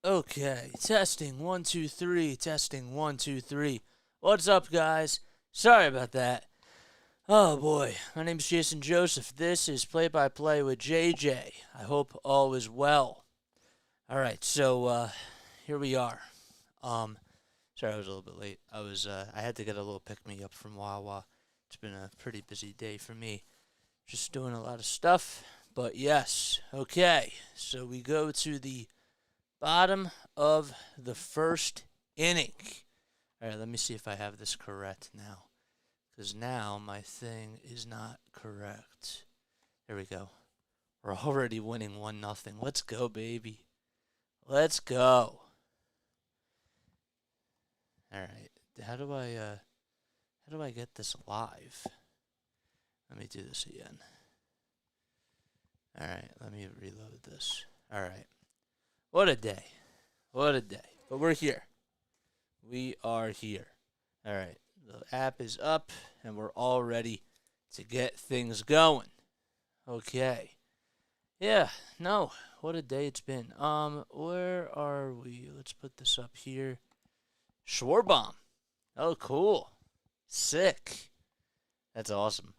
Okay, testing 1 2 3, testing 1 2 3. What's up, guys? Sorry about that. Oh boy, my name's Jason Joseph. This is Play by Play with JJ. I hope all is well. All right, so here we are. Sorry I was a little bit late. I had to get a little pick me up from Wawa. It's been a pretty busy day for me. Just doing a lot of stuff. But yes, okay. So we go to the bottom of the first inning. All right, let me see if I have this correct now. Because now my thing is not correct. There we go. We're already winning 1-0. Let's go, baby. Let's go. All right. How do I get this live? Let me do this again. All right, let me reload this. All right. What a day. What a day. But we're here. We are here. All right. The app is up, and we're all ready to get things going. Okay. Yeah, no. What a day it's been. Where are we? Let's put this up here. Schwarbomb. Oh, cool. Sick. That's awesome.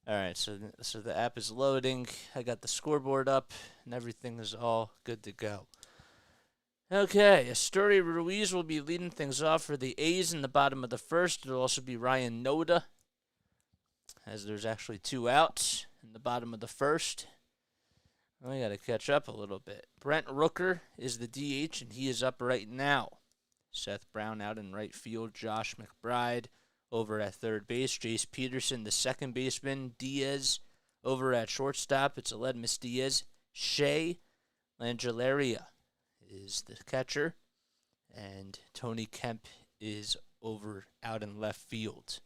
All right, so the app is loading. I got the scoreboard up, and everything is all good to go. Okay, Astoria Ruiz will be leading things off for the A's in the bottom of the first. It'll also be Ryan Noda, as there's actually 2 outs in the bottom of the first. We got to catch up a little bit. Brent Rooker is the DH, and he is up right now. Seth Brown out in right field. Josh McBride over at third base. Jace Peterson, the second baseman. Diaz over at shortstop. It's Aledmus Diaz. Shea Langelaria is the catcher. And Tony Kemp is out in left field.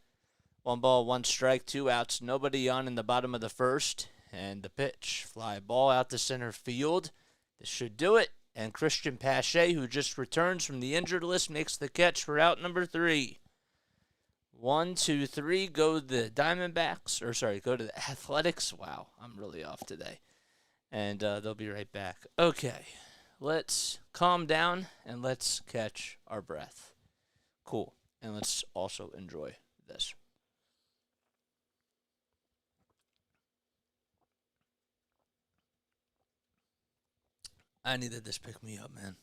1 ball, 1 strike, 2 outs. Nobody on in the bottom of the first. And the pitch. Fly ball out to center field. This should do it. And Christian Pache, who just returns from the injured list, makes the catch for out number 3. 1 2 3, go the Diamondbacks, go to the Athletics. Wow, I'm really off today. And they'll be right back. Okay, let's calm down and let's catch our breath. Cool. And let's also enjoy this. I needed this pick me up, man.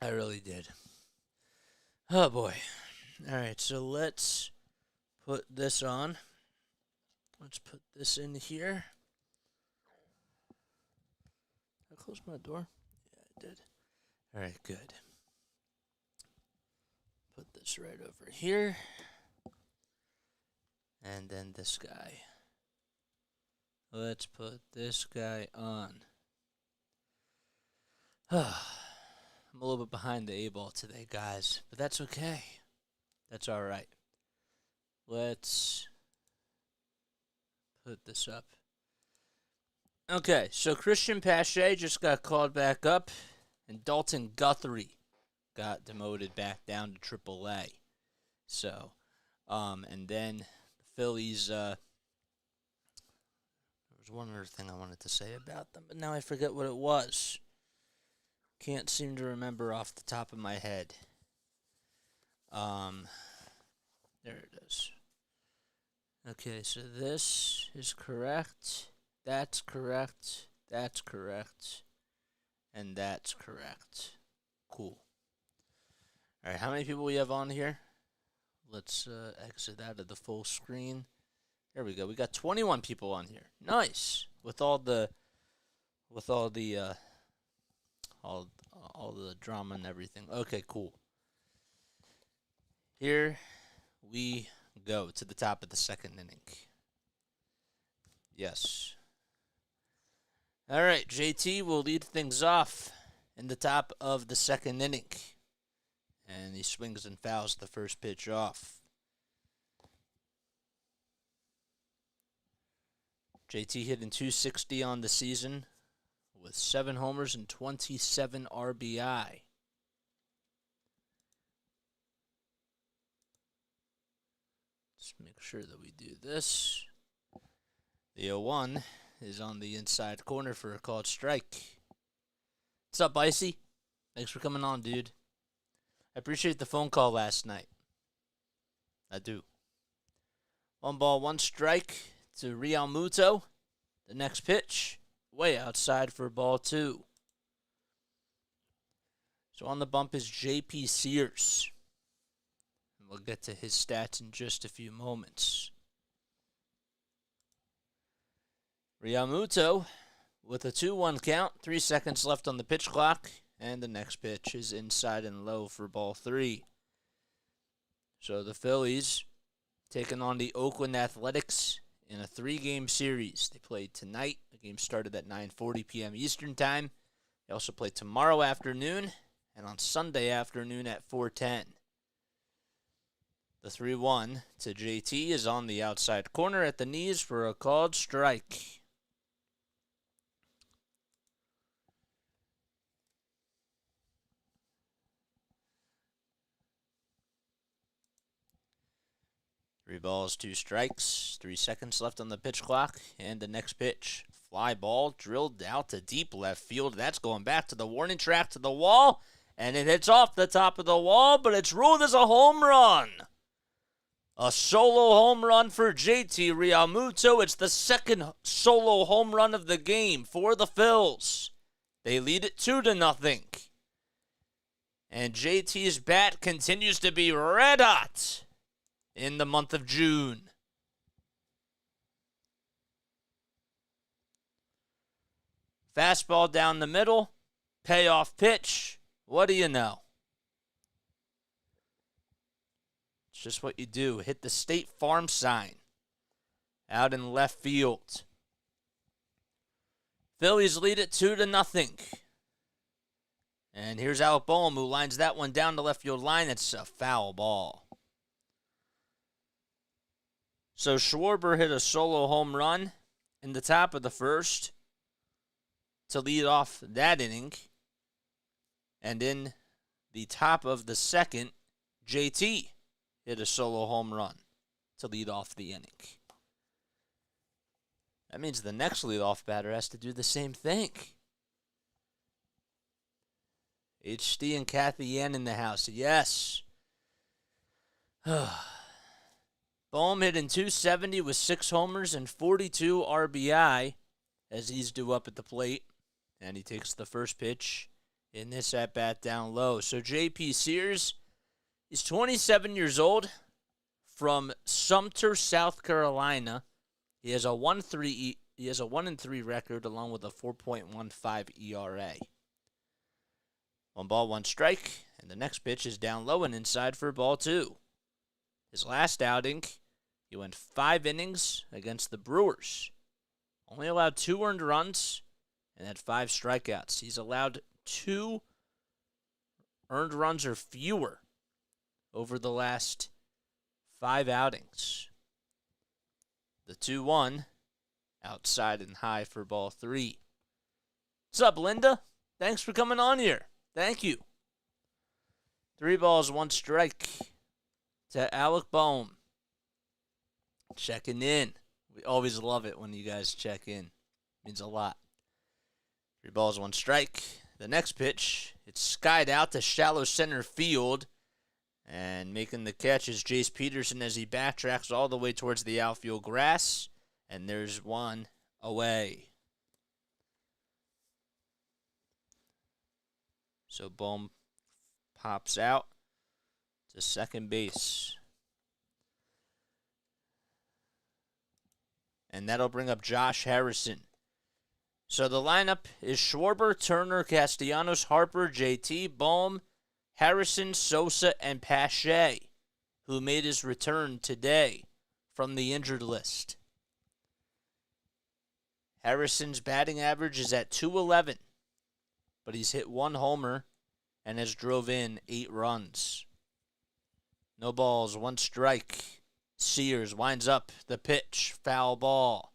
I really did. Oh boy. All right, so let's put this on. Let's put this in here. Did I close my door? Yeah, I did. All right, good. Put this right over here. And then this guy. Let's put this guy on. I'm a little bit behind the 8 ball today, guys, but that's okay. That's all right. Let's put this up. Okay, so Christian Pache just got called back up, and Dalton Guthrie got demoted back down to AAA. So, and then the Phillies, there was one other thing I wanted to say about them, but now I forget what it was. Can't seem to remember off the top of my head. There it is. Okay, so this is correct. That's correct. That's correct. And that's correct. Cool. All right, how many people we have on here? Let's exit out of the full screen. There we go. We got 21 people on here. Nice. With all the drama and everything. Okay, cool. Here we go to the top of the second inning. Yes. All right, JT will lead things off in the top of the second inning. And he swings and fouls the first pitch off. JT hitting .260 on the season with 7 homers and 27 RBI. Let's make sure that we do this. The 0-1 is on the inside corner for a called strike. What's up, Icy? Thanks for coming on, dude. I appreciate the phone call last night. I do. 1 ball, 1 strike to Realmuto. The next pitch, way outside for ball 2. So on the bump is J.P. Sears. We'll get to his stats in just a few moments. Realmuto with a 2-1 count, 3 seconds left on the pitch clock, and the next pitch is inside and low for ball 3. So the Phillies taking on the Oakland Athletics in a 3-game series. They played tonight. The game started at 9:40 p.m. Eastern Time. They also play tomorrow afternoon and on Sunday afternoon at 4:10. The 3-1 to JT is on the outside corner at the knees for a called strike. Three balls, 2 strikes, 3 seconds left on the pitch clock, and the next pitch. Fly ball drilled out to deep left field. That's going back to the warning track to the wall, and it hits off the top of the wall, but it's ruled as a home run. A solo home run for JT Realmuto. It's the second solo home run of the game for the Phils. They lead it 2-0. And JT's bat continues to be red hot in the month of June. Fastball down the middle. Payoff pitch. What do you know? It's just what you do. Hit the State Farm sign out in left field. Phillies lead it 2-0. And here's Alec Boehm, who lines that one down the left field line. It's a foul ball. So Schwarber hit a solo home run in the top of the first to lead off that inning. And in the top of the second, JT hit a solo home run to lead off the inning. That means the next leadoff batter has to do the same thing. HD and Kathy Yan in the house. Yes. Boehm hitting .270 with 6 homers and 42 RBI as he's due up at the plate. And he takes the first pitch in this at-bat down low. So J.P. Sears is 27 years old from Sumter, South Carolina. He has a 1-3 record along with a 4.15 ERA. 1 ball, 1 strike, and the next pitch is down low and inside for ball 2. His last outing, he went 5 innings against the Brewers. Only allowed 2 earned runs and had 5 strikeouts. He's allowed 2 earned runs or fewer over the last 5 outings. The 2-1 outside and high for ball 3. What's up, Linda? Thanks for coming on here. Thank you. 3 balls, 1 strike to Alec Boehm. Checking in. We always love it when you guys check in. Means a lot. 3 balls, 1 strike. The next pitch, it's skied out to shallow center field. And making the catch is Jace Peterson as he backtracks all the way towards the outfield grass. And there's 1 away. So Boehm pops out to second base. And that'll bring up Josh Harrison. So the lineup is Schwarber, Turner, Castellanos, Harper, JT, Boehm, Harrison, Sosa, and Pache, who made his return today from the injured list. Harrison's batting average is at .211, but he's hit 1 homer and has drove in 8 runs. No balls, 1 strike. Sears winds up the pitch, foul ball.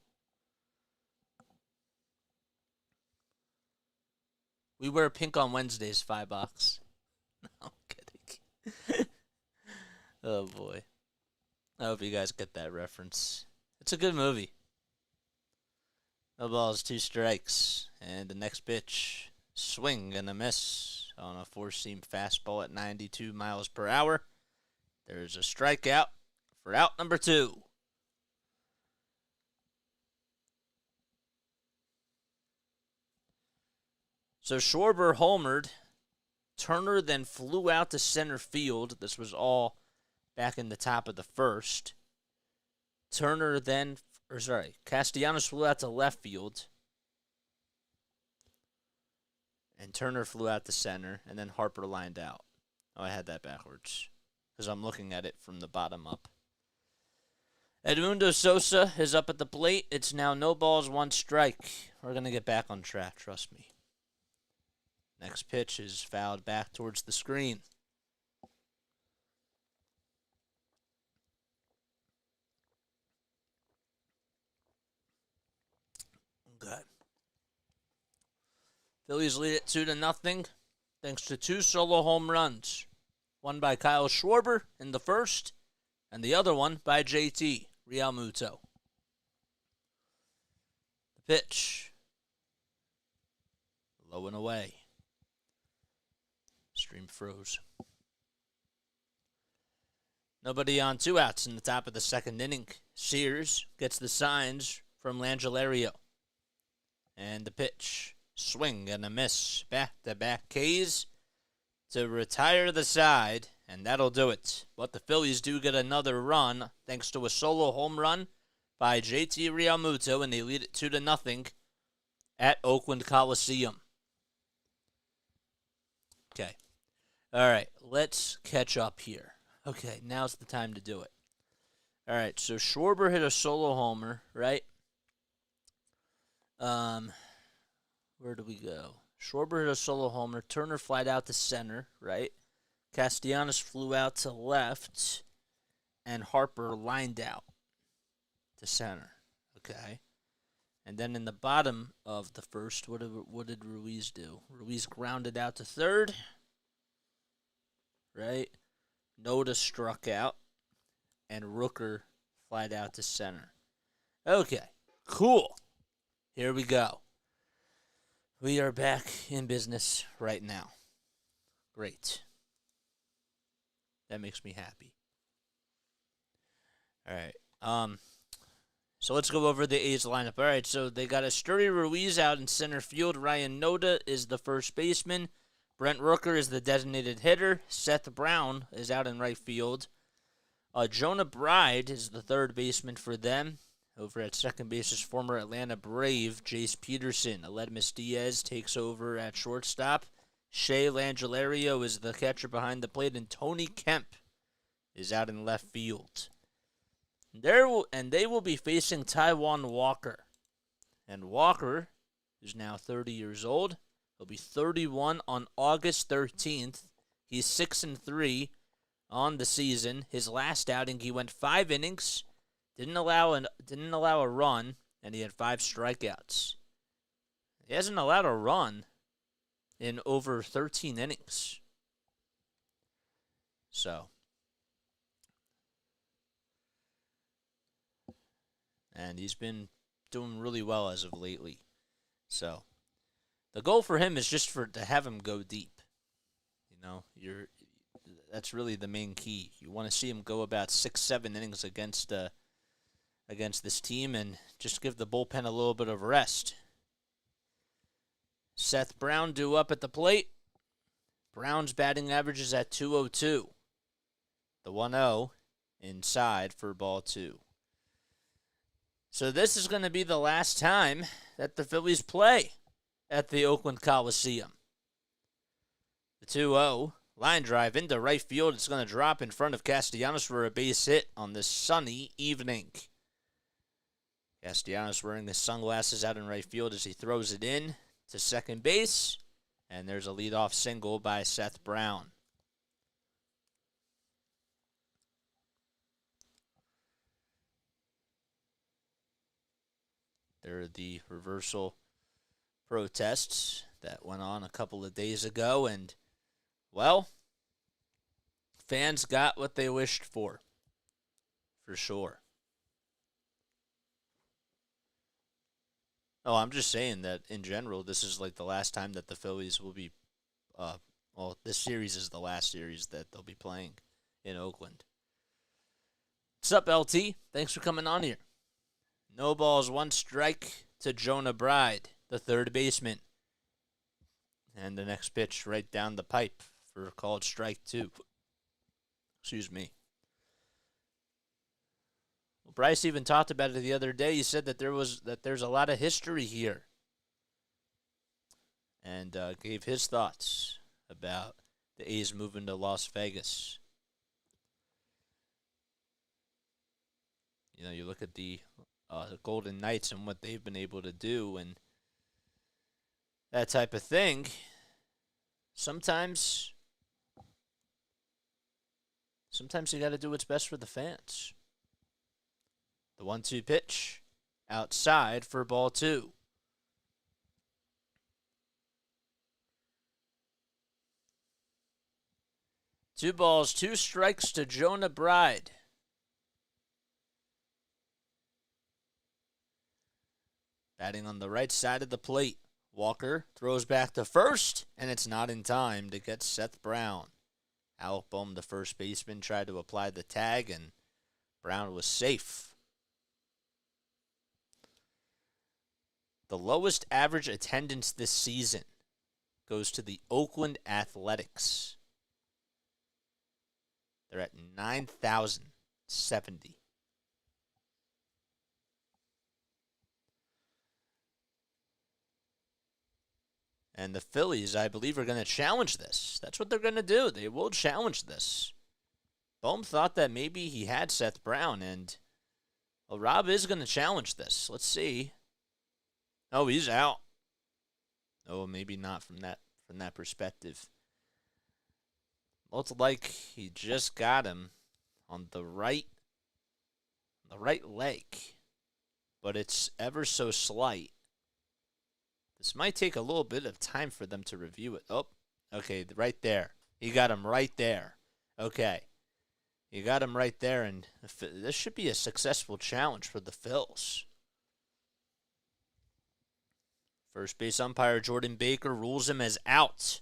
We wear pink on Wednesdays, $5. No, I'm kidding. Oh, boy. I hope you guys get that reference. It's a good movie. No balls, 2 strikes. And the next pitch, Swing and a miss on a four-seam fastball at 92 miles per hour. There's a strikeout for out number 2. So Schwarber homered. Turner then flew out to center field. This was all back in the top of the first. Castellanos flew out to left field. And Turner flew out to center, and then Harper lined out. Oh, I had that backwards because I'm looking at it from the bottom up. Edmundo Sosa is up at the plate. It's now no balls, 1 strike. We're going to get back on track, trust me. Next pitch is fouled back towards the screen. Okay. Phillies lead it 2-0 thanks to 2 solo home runs. One by Kyle Schwarber in the first, and the other one by JT Realmuto. The pitch. Low and away. Stream froze. Nobody on, 2 outs in the top of the second inning. Sears gets the signs from Langelario. And the pitch. Swing and a miss. Back-to-back Ks to retire the side, and that'll do it. But the Phillies do get another run thanks to a solo home run by JT Realmuto, and they lead it 2-0 at Oakland Coliseum. Okay. All right, let's catch up here. Okay, now's the time to do it. All right, so Schwarber hit a solo homer, right? Where do we go? Schwarber hit a solo homer. Turner flied out to center, right? Castellanos flew out to left, and Harper lined out to center. Okay. And then in the bottom of the first, what did Ruiz do? Ruiz grounded out to third, right? Noda struck out, and Rooker flied out to center. Okay, cool. Here we go. We are back in business right now. Great. That makes me happy. All right. So let's go over the A's lineup. All right, so they got a Sturdy Ruiz out in center field. Ryan Noda is the first baseman. Brent Rooker is the designated hitter. Seth Brown is out in right field. Jonah Bride is the third baseman for them. Over at second base is former Atlanta Brave Jace Peterson. Aledmus Diaz takes over at shortstop. Shea Langelario is the catcher behind the plate, and Tony Kemp is out in left field. They will be facing Taijuan Walker. And Walker is now 30 years old. He'll be 31 on August 13th. He's 6-3 on the season. His last outing, he went 5 innings. Didn't allow a run, and he had 5 strikeouts. He hasn't allowed a run in over 13 innings. So, and he's been doing really well as of lately. So, the goal for him is just to have him go deep. You know, that's really the main key. You want to see him go about 6-7 innings against this team and just give the bullpen a little bit of rest. Seth Brown due up at the plate. Brown's batting average is at .202. The 1-0 inside for ball 2. So this is going to be the last time that the Phillies play at the Oakland Coliseum. The 2-0 line drive into right field. It's going to drop in front of Castellanos for a base hit on this sunny evening. Castellanos wearing his sunglasses out in right field as he throws it in to second base. And there's a leadoff single by Seth Brown. There are the reversal protests that went on a couple of days ago. And, well, fans got what they wished for sure. Oh, I'm just saying that in general, this is like the last time that the Phillies will be. Well, this series is the last series that they'll be playing in Oakland. What's up, LT? Thanks for coming on here. No balls, one strike to Jonah Bride, the third baseman. And the next pitch right down the pipe for a called strike two. Excuse me. Well, Bryce even talked about it the other day. He said that there's a lot of history here, and gave his thoughts about the A's moving to Las Vegas. You know, you look at the Golden Knights and what they've been able to do and that type of thing. Sometimes you got to do what's best for the fans. The 1-2 pitch outside for ball two. Two balls, two strikes to Jonah Bride. Batting on the right side of the plate. Walker throws back to first, and it's not in time to get Seth Brown. Alec Boehm, the first baseman, tried to apply the tag, and Brown was safe. The lowest average attendance this season goes to the Oakland Athletics. They're at 9,070. And the Phillies, I believe, are going to challenge this. That's what they're going to do. They will challenge this. Boehm thought that maybe he had Seth Brown, and well, Rob is going to challenge this. Let's see. Oh, he's out. Oh, maybe not from that perspective. Looks like he just got him on the right leg, but it's ever so slight. This might take a little bit of time for them to review it. Oh, okay, right there. He got him right there. Okay. You got him right there, and this should be a successful challenge for the Phils. First base umpire Jordan Baker rules him as out.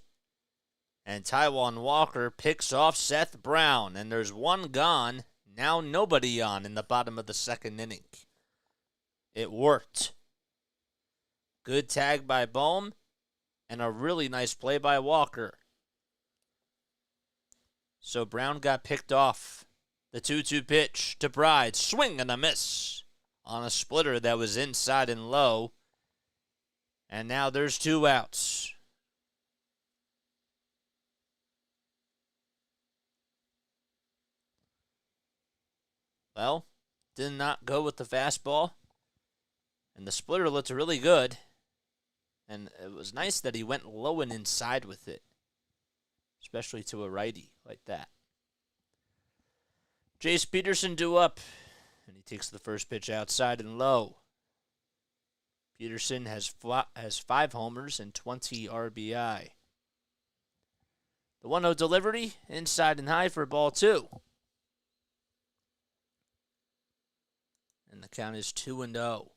And Taijuan Walker picks off Seth Brown, and there's one gone, now nobody on in the bottom of the second inning. It worked. Good tag by Boehm, and a really nice play by Walker. So Brown got picked off. The 2-2 pitch to Bride. Swing and a miss on a splitter that was inside and low. And now there's two outs. Well, did not go with the fastball. And the splitter looked really good. And it was nice that he went low and inside with it, especially to a righty like that. Jace Peterson due up, and he takes the first pitch outside and low. Peterson has 5 homers and 20 RBI. The 1-0 delivery, inside and high for ball 2. And the count is 2-0.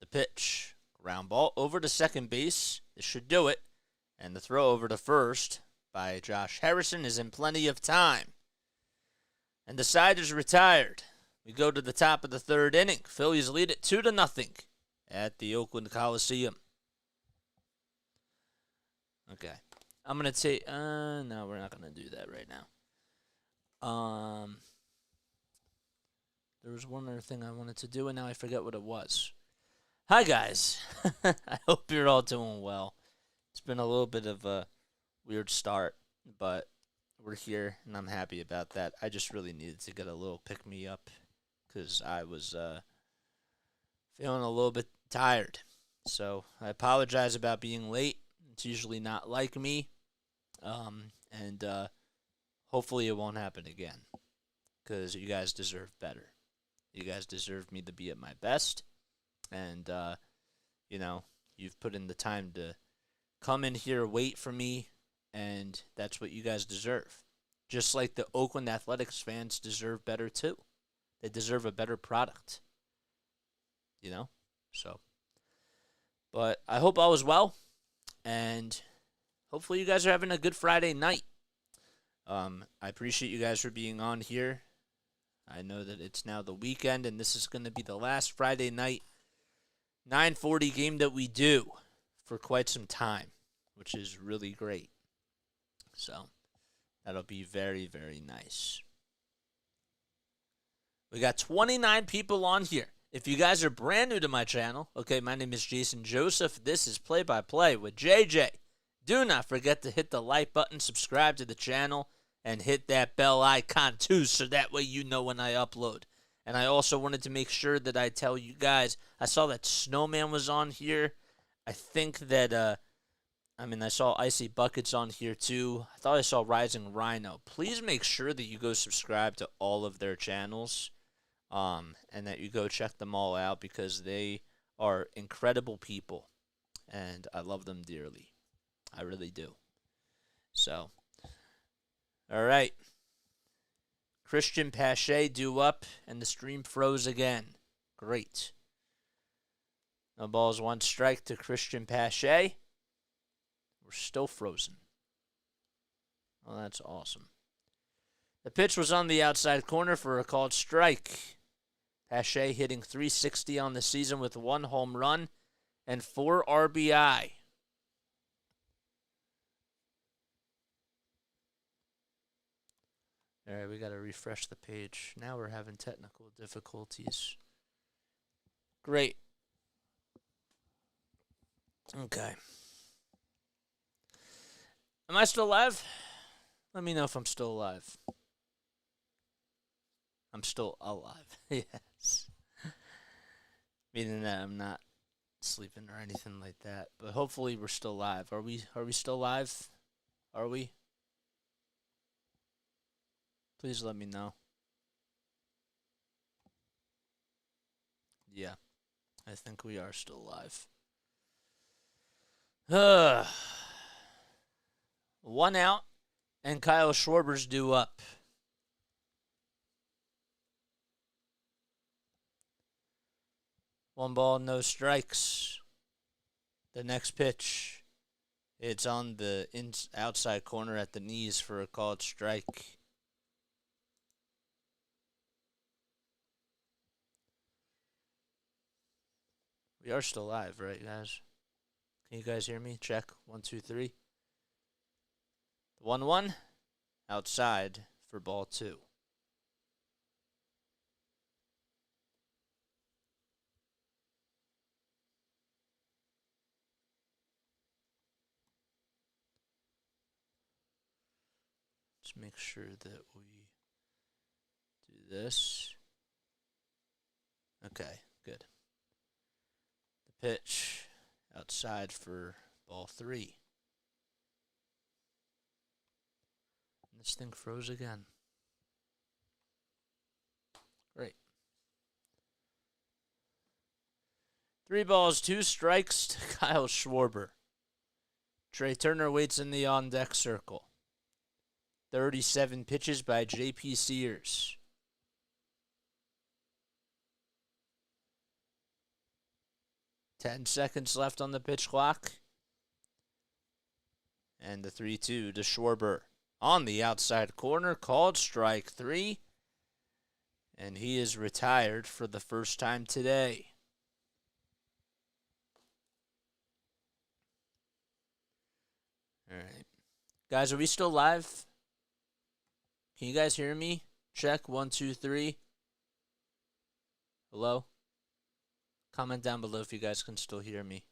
The pitch. Ground ball over to second base. This should do it. And the throw over to first by Josh Harrison is in plenty of time. And the side is retired. We go to the top of the third inning. Phillies lead it 2-0 at the Oakland Coliseum. Okay. I'm going to take... no, we're not going to do that right now. There was one other thing I wanted to do, and now I forget what it was. Hi, guys. I hope you're all doing well. It's been a little bit of a weird start, but we're here, and I'm happy about that. I just really needed to get a little pick-me-up because I was feeling a little bit tired. So I apologize about being late. It's usually not like me, and hopefully it won't happen again because you guys deserve better. You guys deserve me to be at my best. And, you've put in the time to come in here, wait for me, and that's what you guys deserve. Just like the Oakland Athletics fans deserve better, too. They deserve a better product. you know? So, but I hope all is well, and hopefully you guys are having a good Friday night. I appreciate you guys for being on here. I know that it's now the weekend, and this is going to be the last Friday night 9:40 game that we do for quite some time, which is really great. So that'll be very, very nice. We got 29 people on here. If you guys are brand new to my channel, okay, my name is Jason Joseph. This is Play by Play with JJ. Do not forget to hit the like button, subscribe to the channel, and hit that bell icon too, so that way you know when I upload. And I also wanted to make sure that I tell you guys, I saw that Snowman was on here. I think that, I saw Icy Buckets on here too. I thought I saw Rising Rhino. Please make sure that you go subscribe to all of their channels, and that you go check them all out, because they are incredible people, and I love them dearly. I really do. So, all right. Christian Pache due up, and the stream froze again. Great. No balls, one strike to Christian Pache. We're still frozen. Oh, that's awesome. The pitch was on the outside corner for a called strike. Pache hitting .360 on the season with 1 home run and 4 RBI. All right, we got to refresh the page. Now we're having technical difficulties. Great. Okay. Am I still alive? Let me know if I'm still alive. I'm still alive. Yes. Meaning that I'm not sleeping or anything like that. But hopefully we're still live. Are we still live? Are we? Please let me know. Yeah. I think we are still live. 1 out, and Kyle Schwarber's due up. One ball, no strikes. The next pitch, it's on the outside corner at the knees for a called strike. We are still live, right, guys? Can you guys hear me? Check. 1, 2, 3. 1-1 outside for ball 2. Let's make sure that we do this. Okay, good. The pitch outside for ball 3. And this thing froze again. Great. 3 balls, 2 strikes to Kyle Schwarber. Trey Turner waits in the on-deck circle. 37 pitches by J.P. Sears. Ten seconds left on the pitch clock. And the 3-2 to Schwarber. On the outside corner, called strike 3. And he is retired for the first time today. All right. Guys, are we still live? Can you guys hear me? Check. 1, 2, 3. Hello? Comment down below if you guys can still hear me.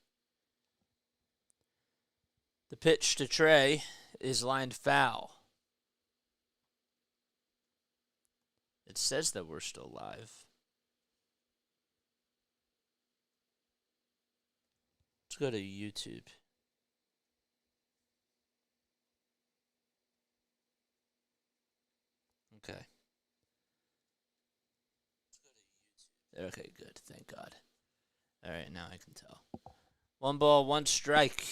The pitch to Trey is lined foul. It says that we're still live. Let's go to YouTube. Okay. Okay, good. Thank God. All right, now I can tell. 1 ball, 1 strike.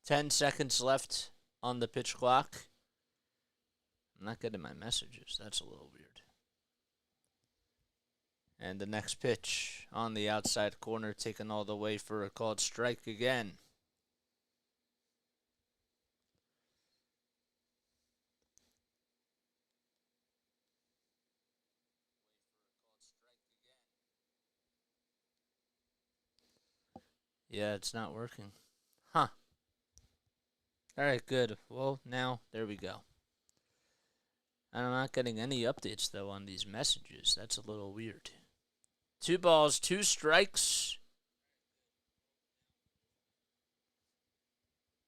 10 seconds left on the pitch clock. I'm not getting my messages. That's a little weird. And the next pitch on the outside corner, taken all the way for a called strike again. Yeah, it's not working. Huh. All right, good. Well, now, there we go. I'm not getting any updates, though, on these messages. That's a little weird. 2 balls, 2 strikes.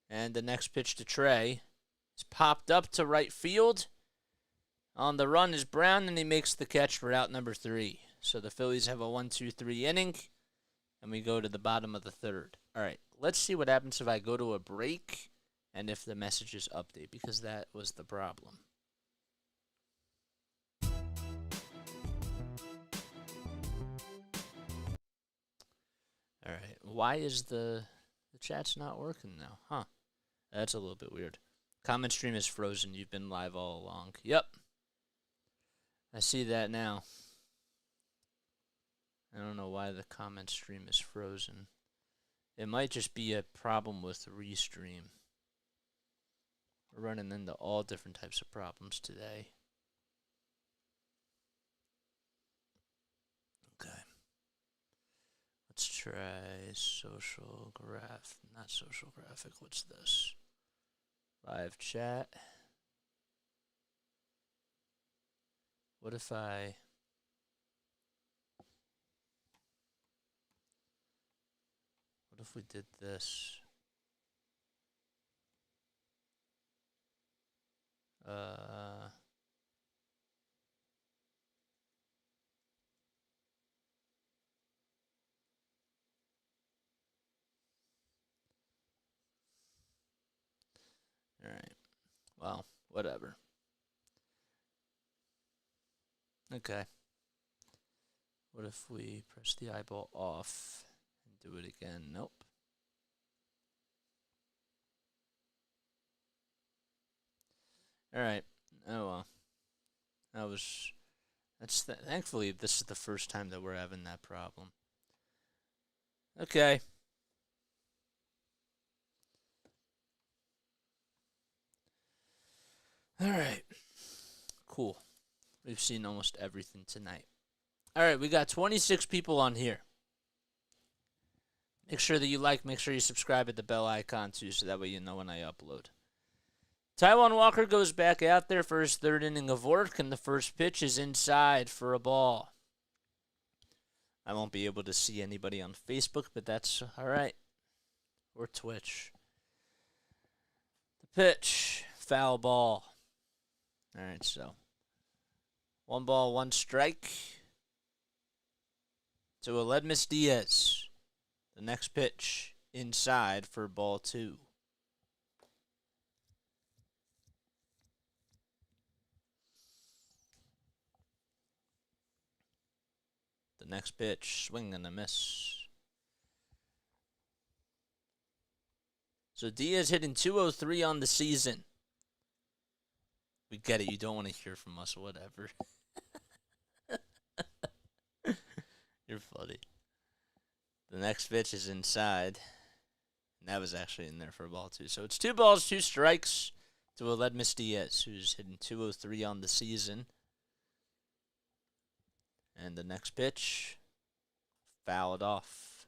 And the next pitch to Trey is popped up to right field. On the run is Brown, and he makes the catch for out number 3. So the Phillies have a 1-2-3 inning, and we go to the bottom of the 3rd. All right, let's see what happens if I go to a break and if the messages update, because that was the problem. All right, why is the chat's not working now? Huh, that's a little bit weird. Comment stream is frozen. You've been live all along. Yep, I see that now. I don't know why the comment stream is frozen. It might just be a problem with Restream. We're running into all different types of problems today. Okay. Let's try social graph. Not social graphic. What's this? Live chat. What if we did this? All right. Well, whatever. Okay. What if we press the eyeball off and do it again? Nope. All right. Oh well. Thankfully this is the first time that we're having that problem. Okay. All right. Cool. We've seen almost everything tonight. All right, we got 26 people on here. Make sure that you make sure you subscribe at the bell icon too, so that way you know when I upload. Taijuan Walker goes back out there for his 3rd inning of work, and the first pitch is inside for a ball. I won't be able to see anybody on Facebook, but that's all right. Or Twitch. The pitch, foul ball. All right, so 1 ball, 1 strike to Aledmus Diaz. The next pitch, inside for ball 2. The next pitch, swing and a miss. So Diaz hitting .203 on the season. We get it. You don't want to hear from us, whatever. You're funny. The next pitch is inside. And that was actually in there for a ball, too. So it's 2 balls, 2 strikes to Aledmus Diaz, who's hitting .203 on the season. And the next pitch, fouled off.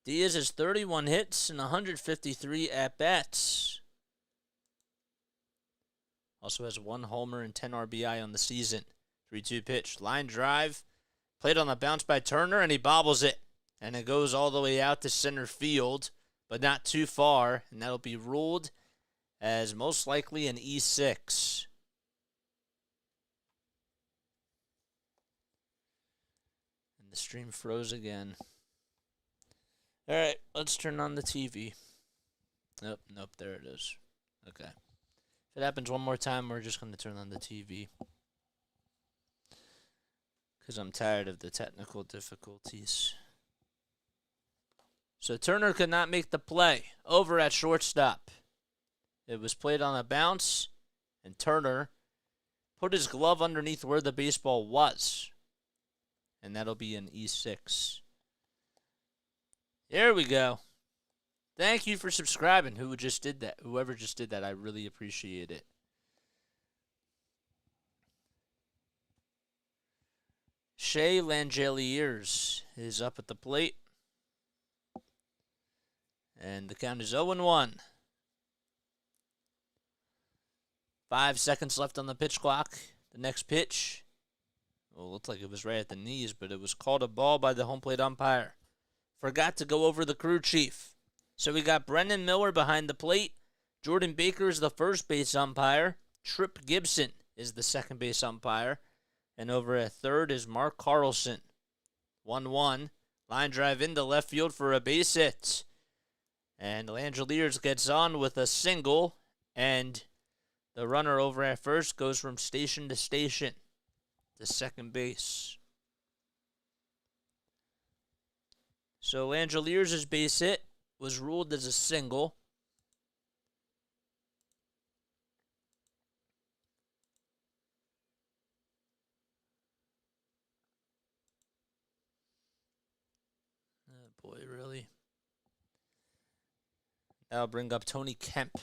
Diaz has 31 hits and 153 at-bats. Also has 1 homer and 10 RBI on the season. 3-2 pitch, line drive, played on the bounce by Turner, and he bobbles it. And it goes all the way out to center field, but not too far, and that'll be ruled as most likely an E6. And the stream froze again. All right, let's turn on the TV. Nope, there it is. Okay. If it happens one more time, we're just going to turn on the TV. Because I'm tired of the technical difficulties. So Turner could not make the play. Over at shortstop. It was played on a bounce, And Turner put his glove underneath where the baseball was. And that'll be an E6. There we go. Thank you for subscribing. Whoever just did that, I really appreciate it. Shea Langeliers is up at the plate. And the count is 0-1. 5 seconds left on the pitch clock. The next pitch, well, it looked like it was right at the knees, but it was called a ball by the home plate umpire. Forgot to go over the crew chief. So we got Brendan Miller behind the plate. Jordan Baker is the first base umpire. Tripp Gibson is the second base umpire. And over at third is Mark Carlson. 1-1. Line drive into left field for a base hit. And Langeliers gets on with a single. And the runner over at first goes from station to station to second base. So Langeliers' base hit was ruled as a single. Oh boy, really? That'll bring up Tony Kemp.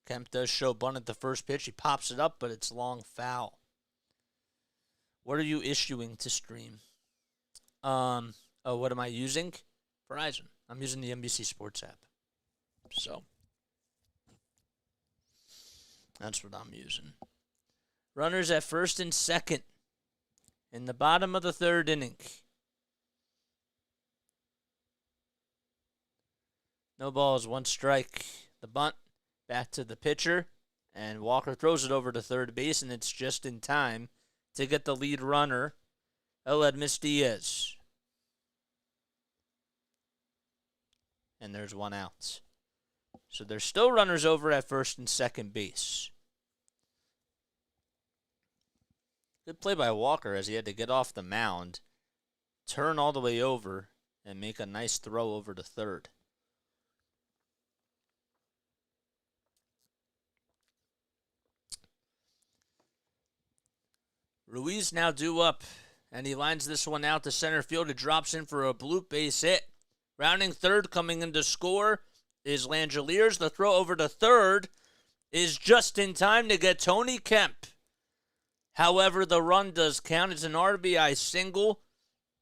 Kemp does show bunt at the first pitch. He pops it up, but it's long foul. What are you issuing to stream? What am I using? Verizon. I'm using the NBC Sports app. So, that's what I'm using. Runners at first and second in the bottom of the third inning. No balls, 1 strike. The bunt back to the pitcher, and Walker throws it over to third base, and it's just in time to get the lead runner, Eledmus Diaz. And there's 1 out. So there's still runners over at first and second base. Good play by Walker as he had to get off the mound, turn all the way over, and make a nice throw over to third. Ruiz now due up, and he lines this one out to center field. It drops in for a bloop base hit. Rounding third, coming in to score is Langeliers. The throw over to third is just in time to get Tony Kemp. However, the run does count. It's an RBI single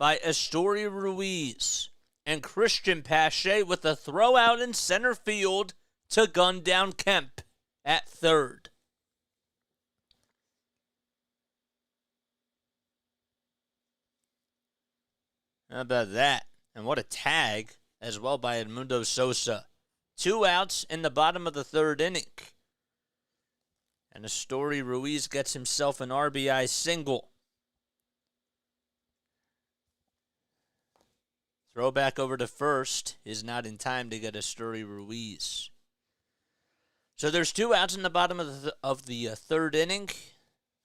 by Astory Ruiz. And Christian Pache with a throw out in center field to gun down Kemp at third. How about that? And what a tag as well by Edmundo Sosa. 2 outs in the bottom of the third inning. And Astory Ruiz gets himself an RBI single. Throw back over to first is not in time to get Astory Ruiz. So there's 2 outs in the bottom of the third inning.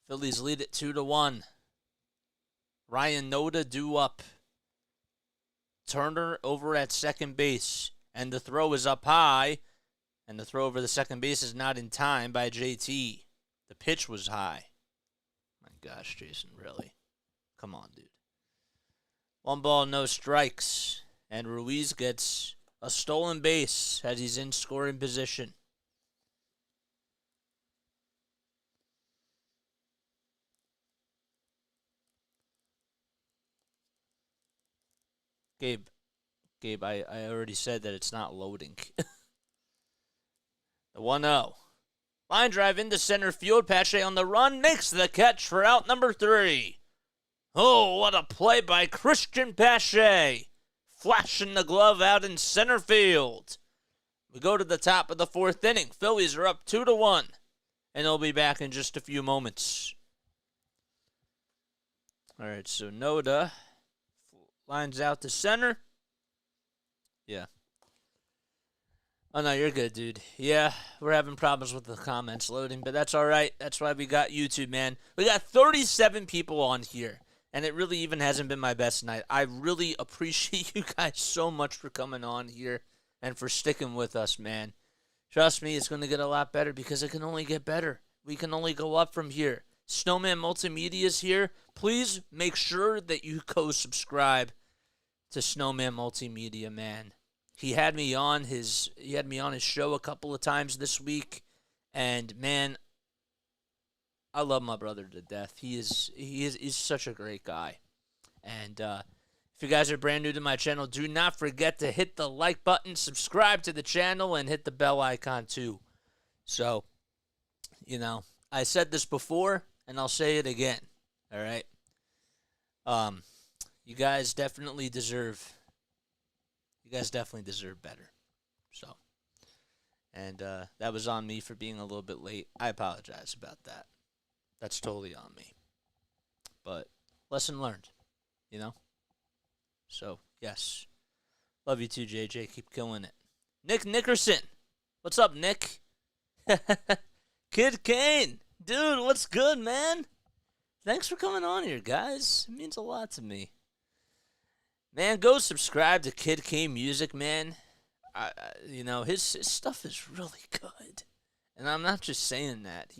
Phillies lead it 2-1. Ryan Noda due up. Turner over at second base, and the throw is up high, and the throw over the second base is not in time by JT. The pitch was high. My gosh, Jason, really? Come on, dude. 1 ball, no strikes, and Ruiz gets a stolen base as he's in scoring position. Gabe, I already said that it's not loading. The 1-0. Line drive into center field. Pache on the run. Makes the catch for out number 3. Oh, what a play by Christian Pache. Flashing the glove out in center field. We go to the top of the 4th inning. Phillies are up 2-1. And they'll be back in just a few moments. All right, so Noda lines out to center. Yeah. Oh, no, you're good, dude. Yeah, we're having problems with the comments loading, but that's all right. That's why we got YouTube, man. We got 37 people on here, and it really even hasn't been my best night. I really appreciate you guys so much for coming on here and for sticking with us, man. Trust me, it's going to get a lot better because it can only get better. We can only go up from here. Snowman Multimedia is here. Please make sure that you go subscribe to Snowman Multimedia, man. He had me on his show a couple of times this week, and man, I love my brother to death. He's such a great guy. And if you guys are brand new to my channel, do not forget to hit the like button, subscribe to the channel, and hit the bell icon too. So, I said this before, and I'll say it again. All right. You guys definitely deserve better. So, and that was on me for being a little bit late. I apologize about that. That's totally on me. But lesson learned, So, yes. Love you too, JJ. Keep killing it. Nick Nickerson. What's up, Nick? Kid Kane. Dude, what's good, man? Thanks for coming on here, guys. It means a lot to me. Man, go subscribe to Kid Kane Music, man. His stuff is really good. And I'm not just saying that.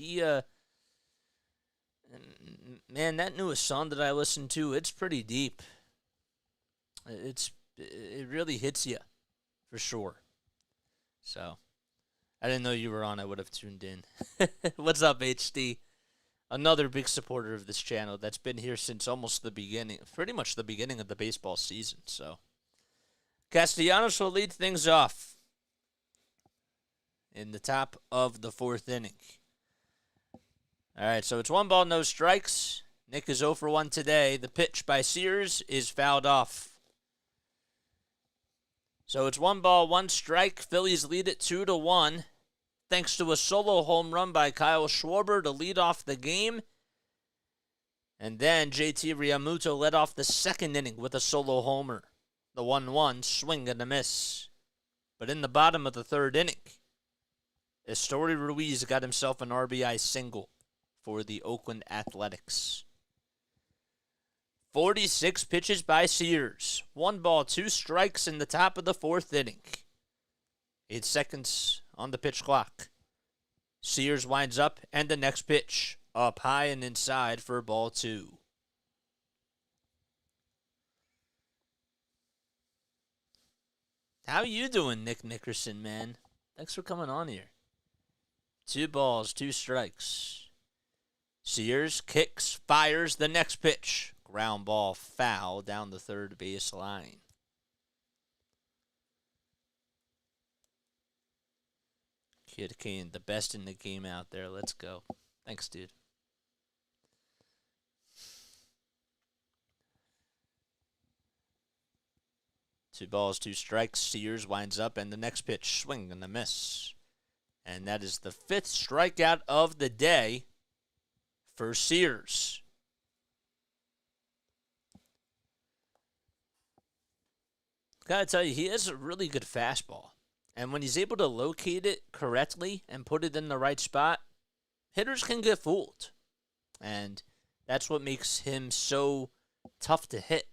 Man, that newest song that I listened to, it's pretty deep. It really hits you, for sure. So, I didn't know you were on. I would have tuned in. What's up, HD? Another big supporter of this channel that's been here since almost the beginning, pretty much the beginning of the baseball season. So, Castellanos will lead things off in the top of the fourth inning. All right, so it's 1 ball, no strikes. Nick is 0 for 1 today. The pitch by Sears is fouled off. So it's 1 ball, 1 strike. Phillies lead it 2-1. Thanks to a solo home run by Kyle Schwarber to lead off the game. And then JT Realmuto led off the second inning with a solo homer. The 1-1 swing and a miss. But in the bottom of the third inning, Estory Ruiz got himself an RBI single for the Oakland Athletics. 46 pitches by Sears. 1 ball, 2 strikes in the top of the fourth inning. 8 seconds on the pitch clock. Sears winds up, and the next pitch, up high and inside for ball 2. How you doing, Nick Nickerson, man? Thanks for coming on here. 2 balls, 2 strikes. Sears kicks, fires the next pitch. Ground ball foul down the third base line. Kid Kane, the best in the game out there. Let's go. Thanks, dude. Two balls, 2 strikes. Sears winds up, and the next pitch, swing and a miss. And that is the 5th strikeout of the day for Sears. Gotta tell you, he has a really good fastball. And when he's able to locate it correctly and put it in the right spot, hitters can get fooled. And that's what makes him so tough to hit.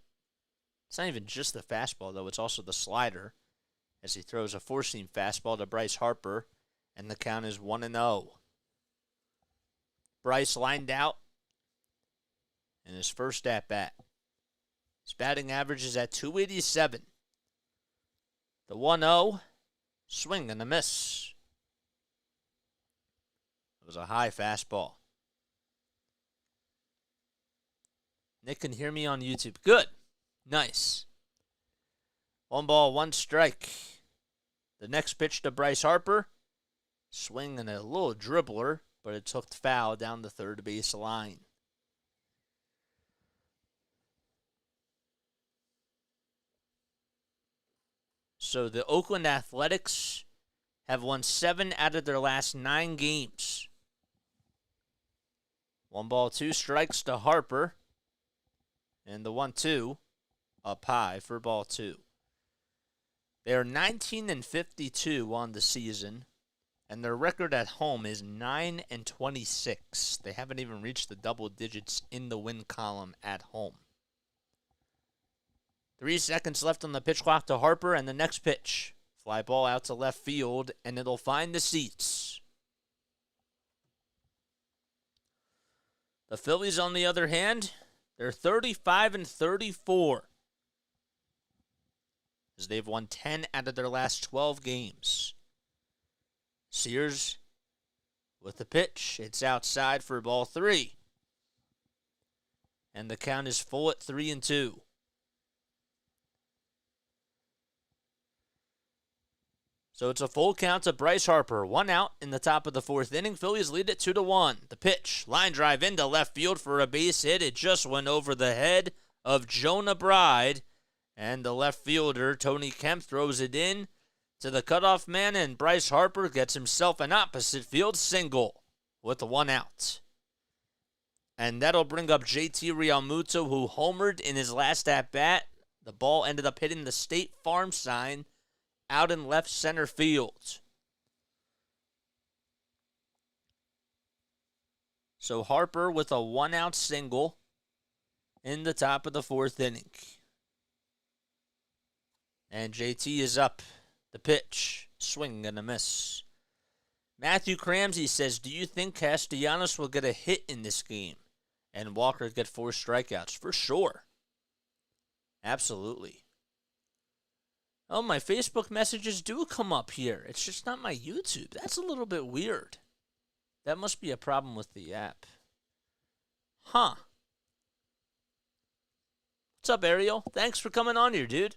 It's not even just the fastball, though. It's also the slider, as he throws a four-seam fastball to Bryce Harper, and the count is 1-0. Bryce lined out in his first at-bat. His batting average is at .287. The 1-0, swing and a miss. It was a high fastball. Nick can hear me on YouTube. Good. Nice. 1 ball, 1 strike. The next pitch to Bryce Harper. Swing and a little dribbler, but it's hooked foul down the third base line. So the Oakland Athletics have won 7 out of their last 9 games. 1 ball, 2 strikes to Harper. And the 1-2 up high for ball 2. They are 19-52 on the season, and their record at home is 9-26. They haven't even reached the double digits in the win column at home. 3 seconds left on the pitch clock to Harper, and the next pitch. Fly ball out to left field, and it'll find the seats. The Phillies, on the other hand, they're 35-34. As they've won 10 out of their last 12 games. Sears with the pitch. It's outside for ball 3. And the count is full at 3-2. So it's a full count to Bryce Harper. 1 out in the top of the 4th inning. Phillies lead it 2-1. The pitch. Line drive into left field for a base hit. It just went over the head of Jonah Bride. And the left fielder, Tony Kemp, throws it in to the cutoff man. And Bryce Harper gets himself an opposite field single with 1 out. And that'll bring up JT Realmuto, who homered in his last at-bat. The ball ended up hitting the State Farm sign out in left center field. So Harper with a 1-out single in the top of the 4th inning. And JT is up. The pitch. Swing and a miss. Matthew Cramsey says, do you think Castellanos will get a hit in this game? And Walker get 4 strikeouts? For sure. Absolutely. Oh, my Facebook messages do come up here. It's just not my YouTube. That's a little bit weird. That must be a problem with the app. Huh. What's up, Ariel? Thanks for coming on here, dude.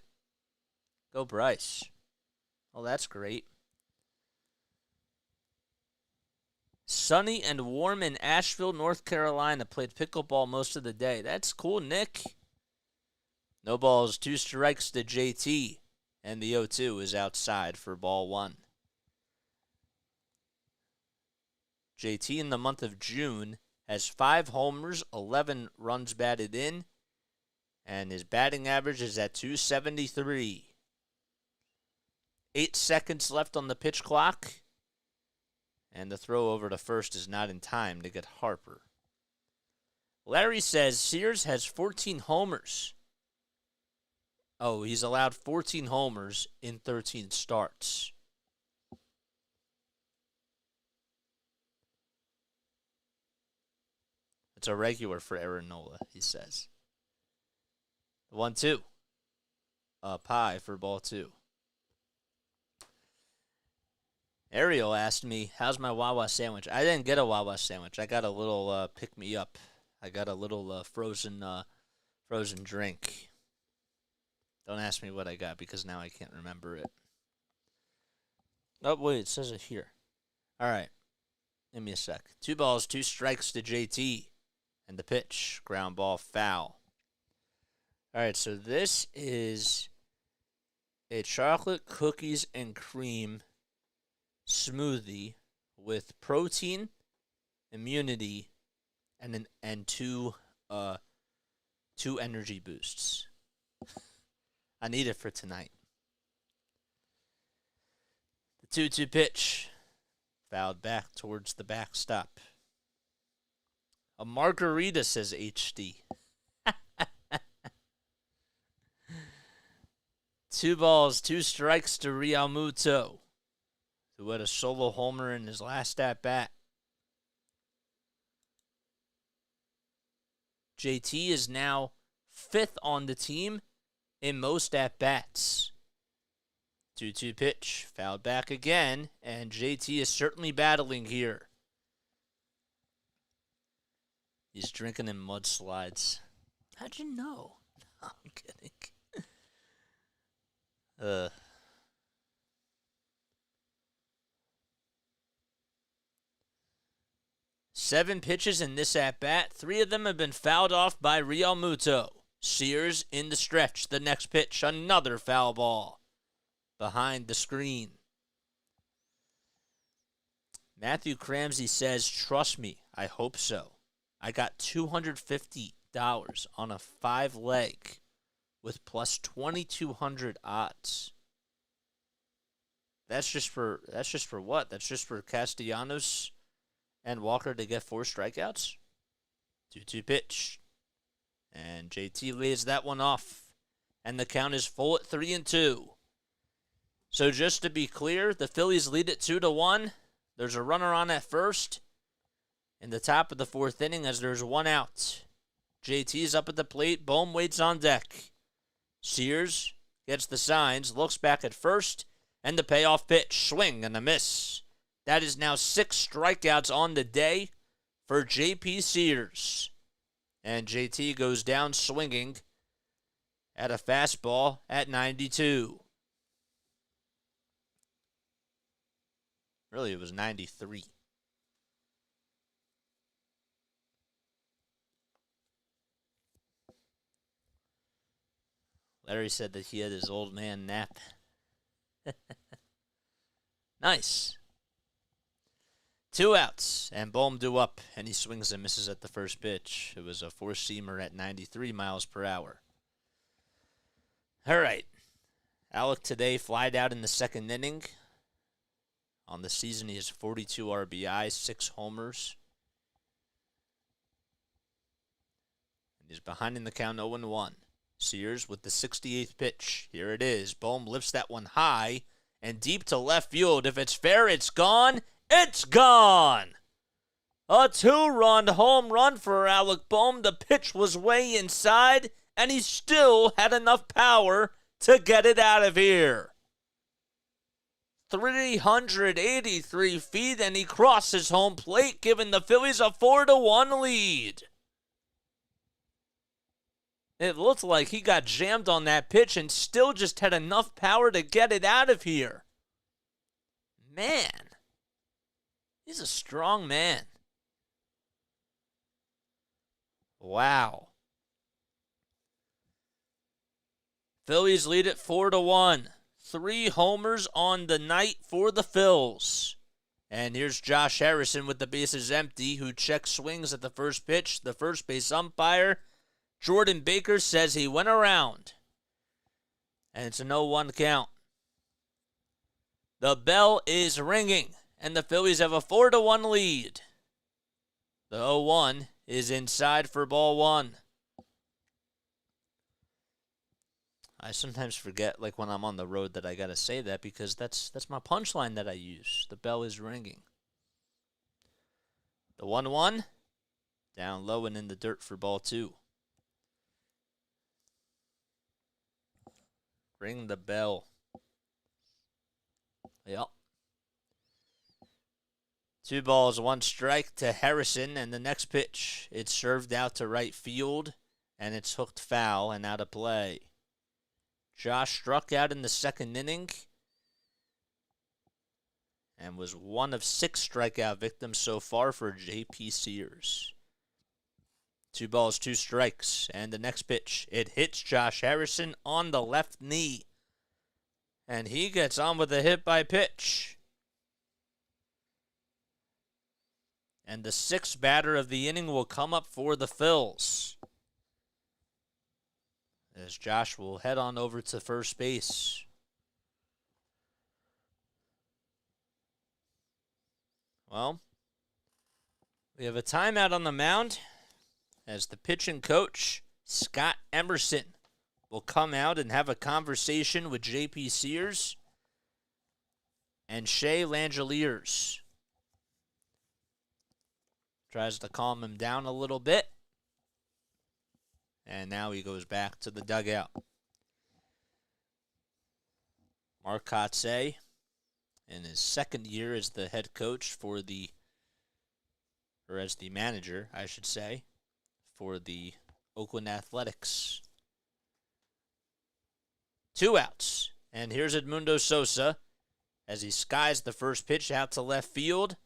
Go Bryce. Oh, that's great. Sunny and warm in Asheville, North Carolina. Played pickleball most of the day. That's cool, Nick. No balls, 2 strikes to JT. And the 0-2 is outside for ball 1. JT in the month of June has 5 homers, 11 runs batted in, and his batting average is at .273. 8 seconds left on the pitch clock, and the throw over to first is not in time to get Harper. Larry says Sears has 14 homers. Oh, he's allowed 14 homers in 13 starts. It's a regular for Aaron Nola, he says. 1-2. Up high for ball 2. Ariel asked me, how's my Wawa sandwich? I didn't get a Wawa sandwich. I got a little pick-me-up. I got a little frozen drink. Don't ask me what I got because now I can't remember it. Oh, wait, it says it here. All right. Give me a sec. 2 balls, 2 strikes to JT. And the pitch. Ground ball, foul. All right, so this is a chocolate cookies and cream smoothie with protein, immunity, and two energy boosts. I need it for tonight. The 2-2 pitch. Fouled back towards the backstop. A margarita, says HD. 2 balls, 2 strikes to Realmuto, who had a solo homer in his last at-bat. JT is now 5th on the team in most at-bats. 2-2 pitch, fouled back again, and JT is certainly battling here. He's drinking in mudslides. How'd you know? No, I'm kidding. 7 pitches in this at-bat. 3 of them have been fouled off by Realmuto. Sears in the stretch. The next pitch, another foul ball behind the screen. Matthew Cramsey says, trust me, I hope so. I got $250 on a 5-leg with plus 2,200 odds. That's just for what? That's just for Castellanos and Walker to get 4 strikeouts? 2-2 pitch. And JT lays that one off. And the count is full at 3-2. So just to be clear, the Phillies lead it 2-1. There's a runner on at first. in the top of the fourth inning as there's one out. JT's up at the plate. Bohm waits on deck. Sears gets the signs, looks back at first, and the payoff pitch. Swing and a miss. That is now 6 strikeouts on the day for J.P. Sears. And JT goes down swinging at a fastball at 92. Really, it was 93. Larry said that he had his old man nap. Nice. 2 outs, and Bohm due up, and he swings and misses at the first pitch. It was a four-seamer at 93 miles per hour. All right. Alec today flied out in the second inning. On the season, he has 42 RBIs, 6 homers. And he's behind in the count 0-1. Sears with the 68th pitch. Here it is. Bohm lifts that one high and deep to left field. If it's fair, it's gone. It's gone! A 2-run home run for Alec Bohm. The pitch was way inside, and he still had enough power to get it out of here. 383 feet, and he crosses home plate, giving the Phillies a 4-1 lead. It looked like he got jammed on that pitch and still just had enough power to get it out of here. Man, he's a strong man. Wow. Phillies lead it 4-1. 3 homers on the night for the Phils. And here's Josh Harrison with the bases empty, who checks swings at the first pitch. The first base umpire, Jordan Baker, says he went around. And it's a 0-1 count. The bell is ringing, and the Phillies have a 4-1 lead. The 0-1 is inside for ball 1. I sometimes forget, like when I'm on the road, that I gotta say that because that's my punchline that I use. The bell is ringing. The 1-1, down low and in the dirt for ball 2. Ring the bell. Yep. 2 balls, 1 strike to Harrison, and the next pitch, it's served out to right field, and it's hooked foul and out of play. Josh struck out in the second inning and was one of 6 strikeout victims so far for J.P. Sears. 2 balls, 2 strikes, and the next pitch, it hits Josh Harrison on the left knee, and he gets on with a hit by pitch. And the 6th batter of the inning will come up for the Phils, as Josh will head on over to first base. Well, we have a timeout on the mound as the pitching coach, Scott Emerson, will come out and have a conversation with J.P. Sears and Shea Langeliers. Tries to calm him down a little bit. And now he goes back to the dugout. Mark Kotze, in his second year as the head coach for the, or as the manager, I should say, for the Oakland Athletics. 2 outs. And here's Edmundo Sosa as he skies the first pitch out to left field.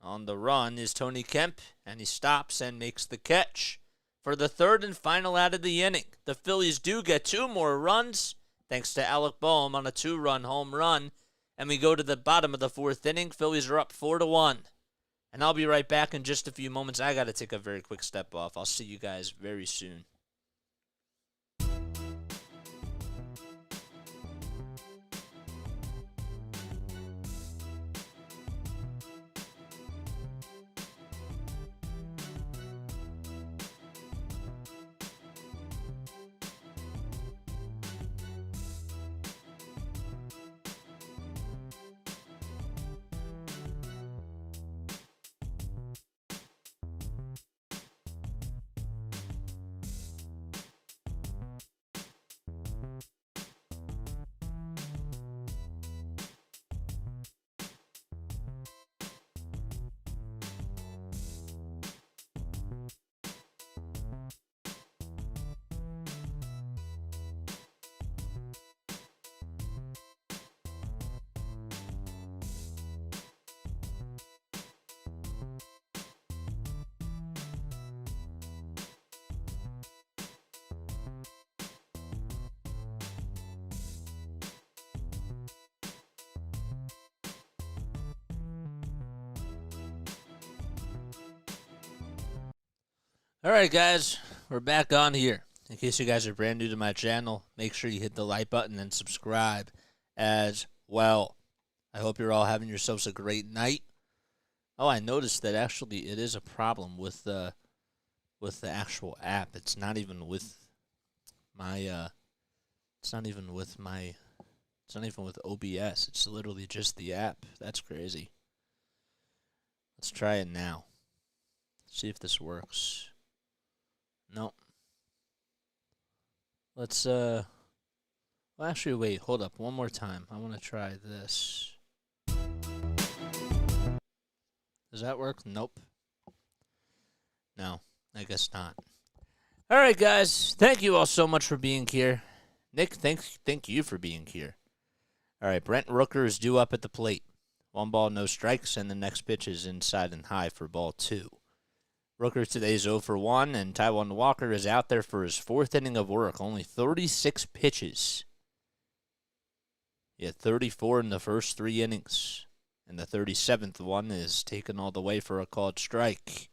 On the run is Tony Kemp, and he stops and makes the catch for the 3rd and final out of the inning. The Phillies do get 2 more runs, thanks to Alec Bohm on a 2-run home run. And we go to the bottom of the 4th inning. Phillies are up 4-1. And I'll be right back in just a few moments. I got to take a very quick step off. I'll see you guys very soon. Alright guys, we're back on here. In case you guys are brand new to my channel, make sure you hit the like button and subscribe as well. I hope you're all having yourselves a great night. Oh, I noticed that actually it is a problem with the actual app. It's not even with my it's not even with OBS. It's literally just the app. That's crazy. Let's try it now. See if this works. Nope. Let's well, actually wait, hold up one more time. I want to try this. Does that work? Nope. No, I guess not. All right, guys. Thank you all so much for being here. Nick, thank you for being here. All right, Brent Rooker is due up at the plate. 1 ball, no strikes, and the next pitch is inside and high for ball 2. Rooker today's 0 for 1, and Taijuan Walker is out there for his 4th inning of work. Only 36 pitches. He had 34 in the first 3 innings. And the 37th one is taken all the way for a called strike.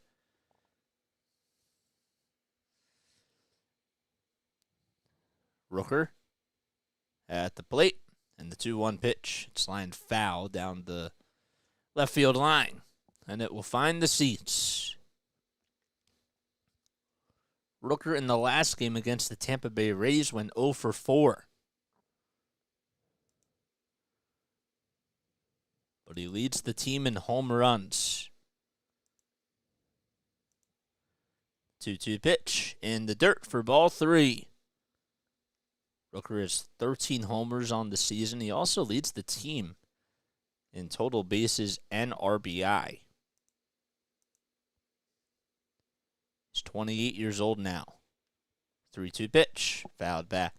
Rooker at the plate, and the 2-1 pitch. It's lined foul down the left field line, and it will find the seats. Rooker in the last game against the Tampa Bay Rays went 0 for 4. But he leads the team in home runs. 2-2 pitch in the dirt for ball 3. Rooker has 13 homers on the season. He also leads the team in total bases and RBI. He's 28 years old now. 3-2 pitch, fouled back.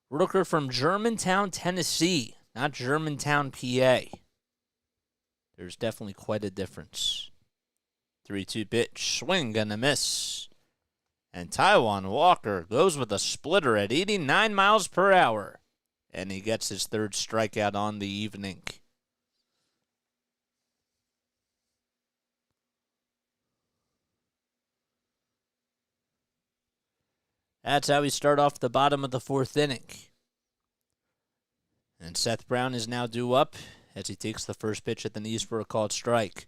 Rooker from Germantown, Tennessee, not Germantown, PA. There's definitely quite a difference. 3-2 pitch, swing and a miss. And Taijuan Walker goes with a splitter at 89 miles per hour. And he gets his 3rd strikeout on the evening. That's how we start off the bottom of the 4th inning. And Seth Brown is now due up as he takes the first pitch at the knees for a called strike.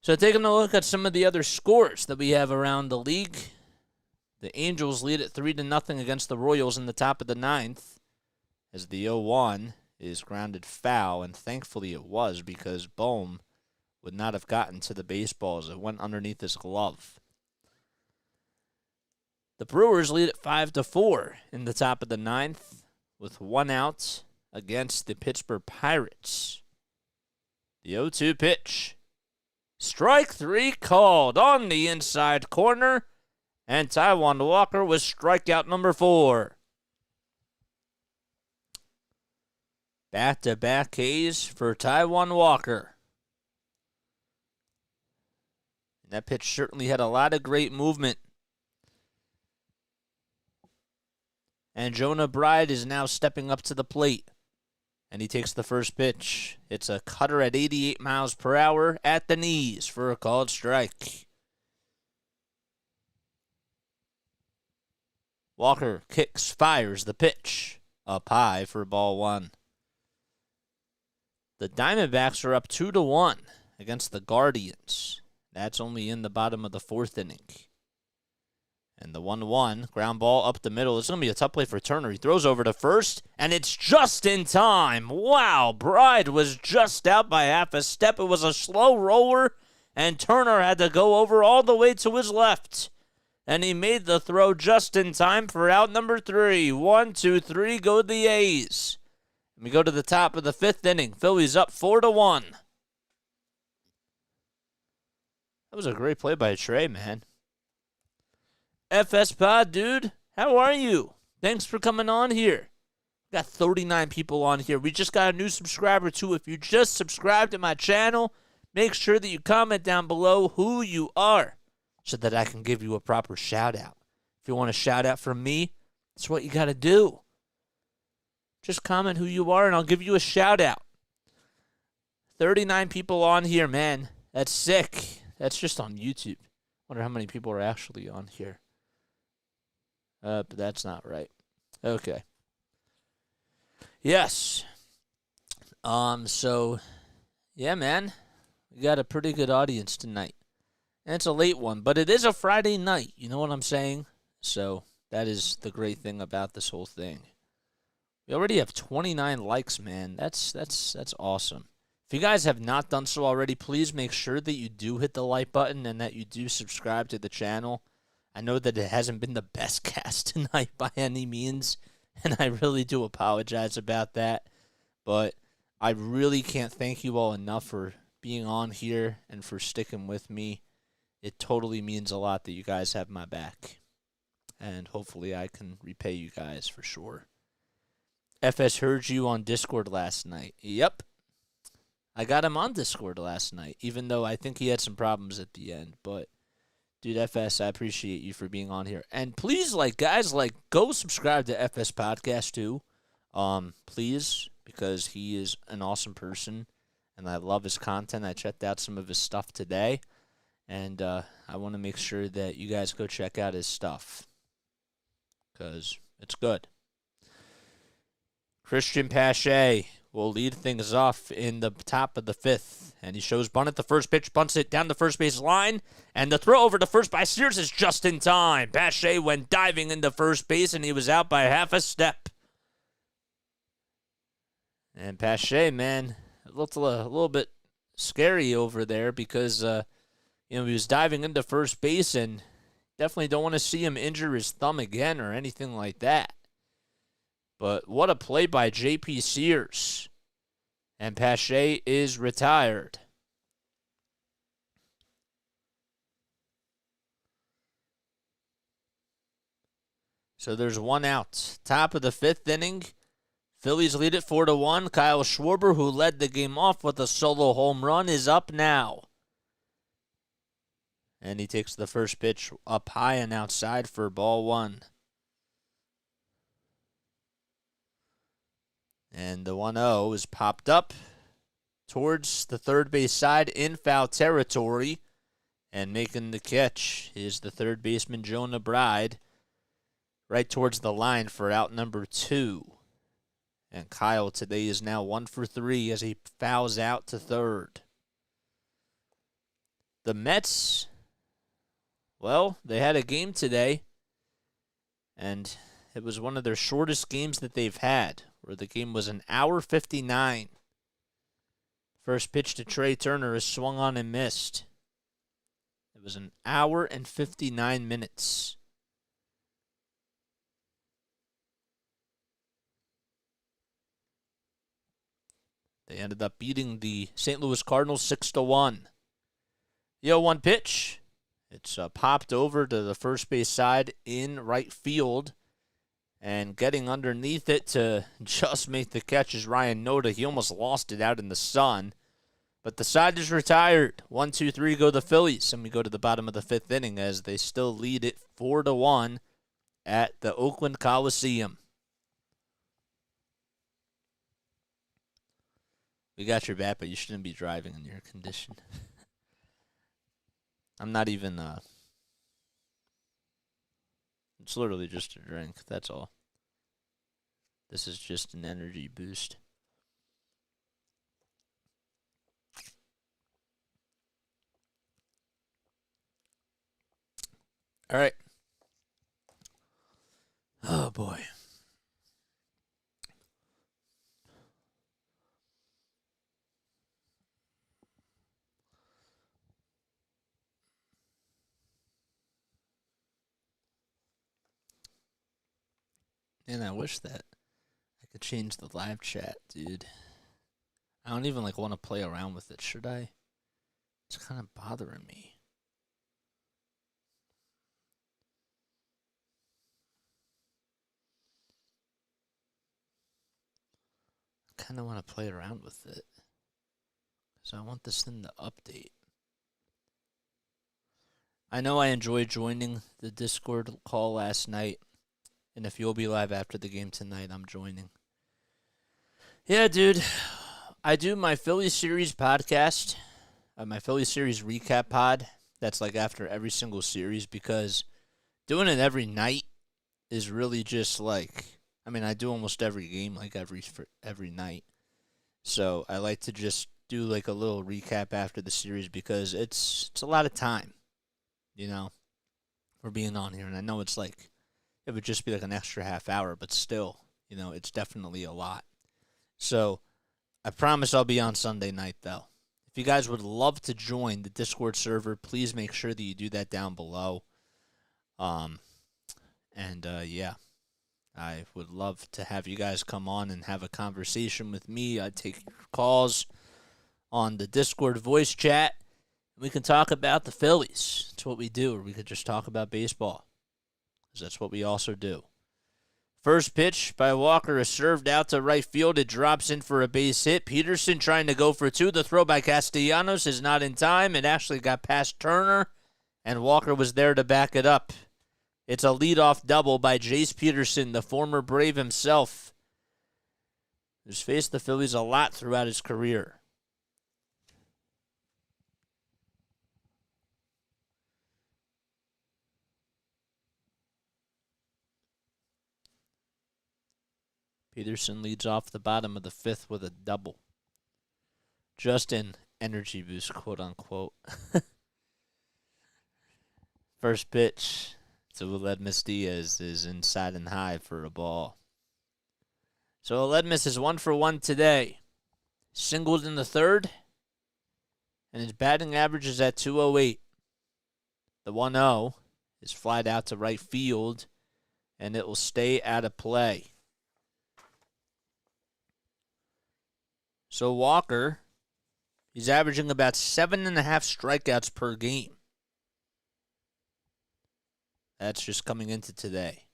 So taking a look at some of the other scores that we have around the league. The Angels lead at 3-0 against the Royals in the top of the 9th. As the 0-1 is grounded foul, and thankfully it was because Bohm would not have gotten to the baseball as it went underneath his glove. The Brewers lead at 5-4 in the top of the 9th with 1 out against the Pittsburgh Pirates. The 0-2 pitch. Strike 3 called on the inside corner, and Taijuan Walker was strikeout number 4. Back-to-back Ks for Taijuan Walker. And that pitch certainly had a lot of great movement. And Jonah Bride is now stepping up to the plate. And he takes the first pitch. It's a cutter at 88 miles per hour at the knees for a called strike. Walker kicks, fires the pitch. Up high for ball 1. The Diamondbacks are up 2-1 against the Guardians. That's only in the bottom of the 4th inning. And the 1-1 ground ball up the middle. It's going to be a tough play for Turner. He throws over to first, and it's just in time. Wow, Bride was just out by half a step. It was a slow roller, and Turner had to go over all the way to his left. And he made the throw just in time for out number 3. 1, 2, 3, go the A's. And we go to the top of the 5th inning. Phillies up 4-1. That was a great play by Trey, man. FS Pod, dude, how are you? Thanks for coming on here. Got 39 people on here. We just got a new subscriber, too. If you just subscribed to my channel, make sure that you comment down below who you are so that I can give you a proper shout-out. If you want a shout-out from me, that's what you got to do. Just comment who you are, and I'll give you a shout-out. 39 people on here, man. That's sick. That's just on YouTube. Wonder how many people are actually on here. But that's not right. Okay. Yes. So, yeah, man. We got a pretty good audience tonight. And it's a late one, but it is a Friday night. You know what I'm saying? So, that is the great thing about this whole thing. We already have 29 likes, man. That's awesome. If you guys have not done so already, please make sure that you do hit the like button and that you do subscribe to the channel. I know that it hasn't been the best cast tonight by any means, and I really do apologize about that. But I really can't thank you all enough for being on here and for sticking with me. It totally means a lot that you guys have my back. And hopefully I can repay you guys for sure. FS heard you on Discord last night. Yep. I got him on Discord last night, even though I think he had some problems at the end. But, dude, FS, I appreciate you for being on here. And please, guys, go subscribe to FS Podcast, too. Please, because he is an awesome person, and I love his content. I checked out some of his stuff today, and I want to make sure that you guys go check out his stuff, because it's good. Christian Pache will lead things off in the top of the fifth. And he shows bunt at the first pitch, bunts it down the first base line. And the throw over to first by Sears is just in time. Pache went diving into first base, and he was out by half a step. And Pache, man, it looked a little bit scary over there because, he was diving into first base, and definitely don't want to see him injure his thumb again or anything like that. But what a play by J.P. Sears. And Pache is retired. So there's one out. Top of the fifth inning. Phillies lead it 4-1. Kyle Schwarber, who led the game off with a solo home run, is up now. And he takes the first pitch up high and outside for ball one. And the 1-0 is popped up towards the third base side in foul territory. And making the catch is the third baseman, Jonah Bride, right towards the line for out number 2. And Kyle today is now 1 for 3 as he fouls out to third. The Mets, well, they had a game today, and it was one of their shortest games that they've had, where the game was an hour 59. First pitch to Trey Turner is swung on and missed. It was an hour and 59 minutes. They ended up beating the St. Louis Cardinals 6-1. The 0-1 pitch. It's popped over to the first base side in right field. And getting underneath it to just make the catch is Ryan Noda. He almost lost it out in the sun. But the side is retired. 1-2-3 go the Phillies. And we go to the bottom of the fifth inning as they still lead it 4-1 at the Oakland Coliseum. We got your back, but you shouldn't be driving in your condition. I'm not even, it's literally just a drink, that's all. This is just an energy boost. All right. Oh, boy. And I wish that I could change the live chat, dude. I don't even want to play around with it, should I? It's kind of bothering me. I kind of want to play around with it. So I want this thing to update. I know I enjoyed joining the Discord call last night. And if you'll be live after the game tonight, I'm joining. Yeah, dude. I do my Phillies series podcast, my Phillies series recap pod. That's like after every single series because doing it every night is really just like, I mean, I do almost every game like every night. So I like to just do like a little recap after the series because it's a lot of time, for being on here. And I know it's like, it would just be like an extra half hour, but still, it's definitely a lot. So I promise I'll be on Sunday night, though. If you guys would love to join the Discord server, please make sure that you do that down below. Yeah, I would love to have you guys come on and have a conversation with me. I take your calls on the Discord voice chat. We can talk about the Phillies. That's what we do. Or we could just talk about baseball, because that's what we also do. First pitch by Walker is served out to right field. It drops in for a base hit. Peterson trying to go for two. The throw by Castellanos is not in time. It actually got past Turner, and Walker was there to back it up. It's a leadoff double by Jace Peterson, the former Brave himself, who's faced the Phillies a lot throughout his career. Peterson leads off the bottom of the fifth with a double. Just an energy boost, quote unquote. First pitch to Aledmus Diaz is inside and high for a ball. So Aledmus is 1 for 1 today. Singled in the third, and his batting average is at 208. The 1-0 is flied out to right field, and it will stay out of play. So Walker, he's averaging about 7.5 strikeouts per game. That's just coming into today.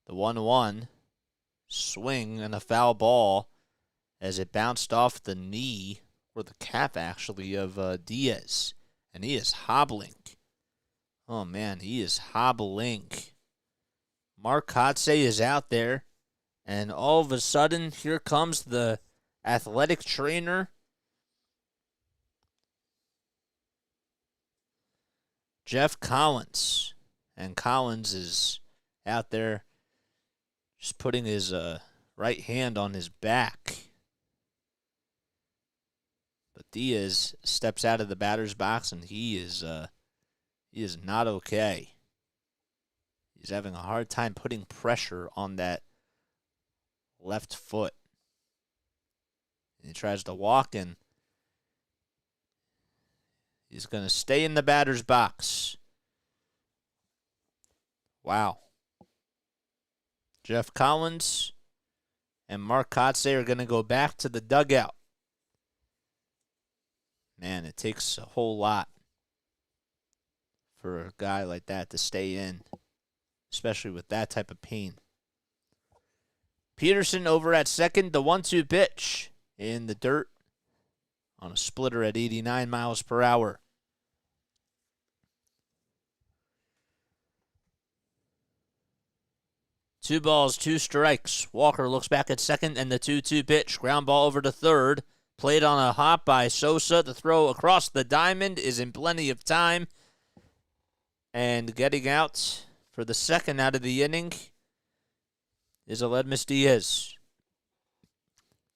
The 1-1 swing and a foul ball as it bounced off the knee, or the calf actually, of Diaz. And he is hobbling. Oh man, he is hobbling. Mark Kotze is out there, and all of a sudden, here comes the athletic trainer, Jeff Collins. And Collins is out there just putting his right hand on his back. But Diaz steps out of the batter's box, and he is not okay. He's having a hard time putting pressure on that left foot. And he tries to walk, and he's going to stay in the batter's box. Wow. Jeff Collins and Mark Kotze are going to go back to the dugout. Man, it takes a whole lot for a guy like that to stay in, especially with that type of pain. Peterson over at second, the 1-2 pitch in the dirt on a splitter at 89 miles per hour. Two balls, two strikes. Walker looks back at second, and the 2-2 pitch. Ground ball over to third. Played on a hop by Sosa. The throw across the diamond is in plenty of time. And getting out for the second out of the inning is Aledmus Diaz.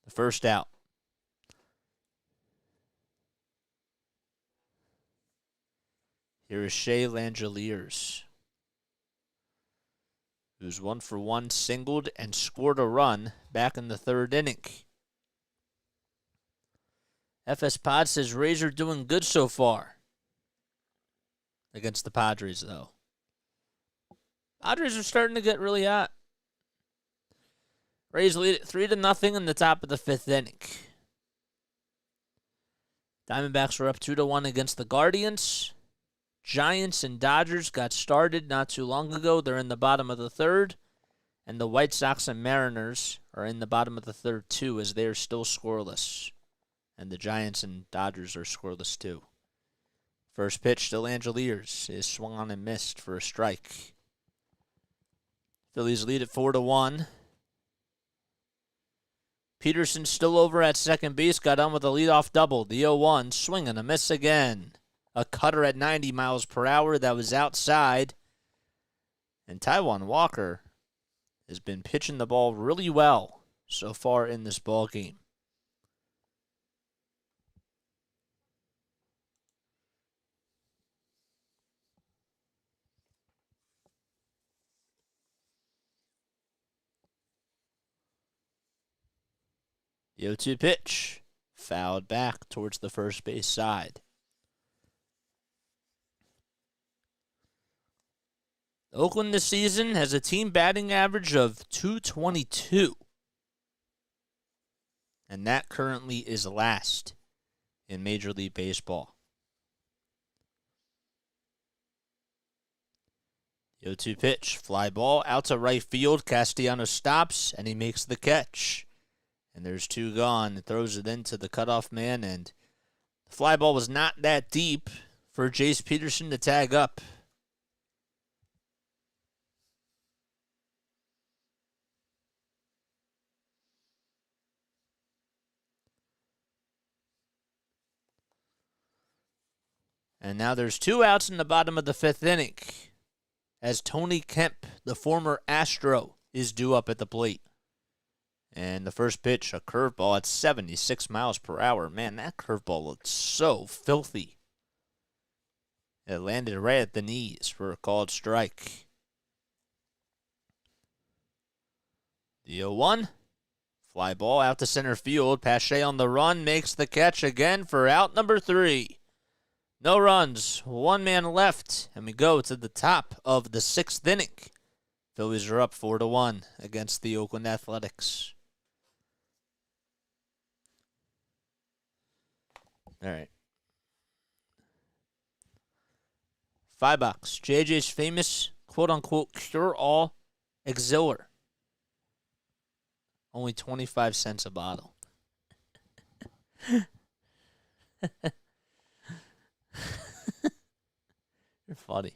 The first out. Here is Shea Langeliers, who's 1 for 1, singled and scored a run back in the third inning. FS Pod says Rays are doing good so far against the Padres, though. Padres are starting to get really hot. Rays lead it 3-0 in the top of the fifth inning. Diamondbacks are up 2-1 against the Guardians. Giants and Dodgers got started not too long ago. They're in the bottom of the third. And the White Sox and Mariners are in the bottom of the third, too, as they are still scoreless. And the Giants and Dodgers are scoreless, too. First pitch to Langeliers is swung on and missed for a strike. Phillies lead at 4-1. Peterson still over at second base, got on with a leadoff double. The 0-1, swing and a miss again. A cutter at 90 miles per hour that was outside. And Taijuan Walker has been pitching the ball really well so far in this ball game. The 0-2 pitch, fouled back towards the first base side. Oakland this season has a team batting average of .222. And that currently is last in Major League Baseball. The 0-2 pitch, fly ball out to right field. Castellanos stops, and he makes the catch. And there's two gone. It throws it into the cutoff man, and the fly ball was not that deep for Jace Peterson to tag up. And now there's 2 outs in the bottom of the 5th inning as Tony Kemp, the former Astro, is due up at the plate. And the first pitch, a curveball at 76 miles per hour. Man, that curveball looked so filthy. It landed right at the knees for a called strike. The 0-1, fly ball out to center field. Pache on the run makes the catch again for out number 3. No runs, 1 man left, and we go to the top of the 6th inning. Phillies are up 4-1 against the Oakland Athletics. All right. $5. JJ's famous quote-unquote cure-all Exiller. Only 25 cents a bottle. You're funny.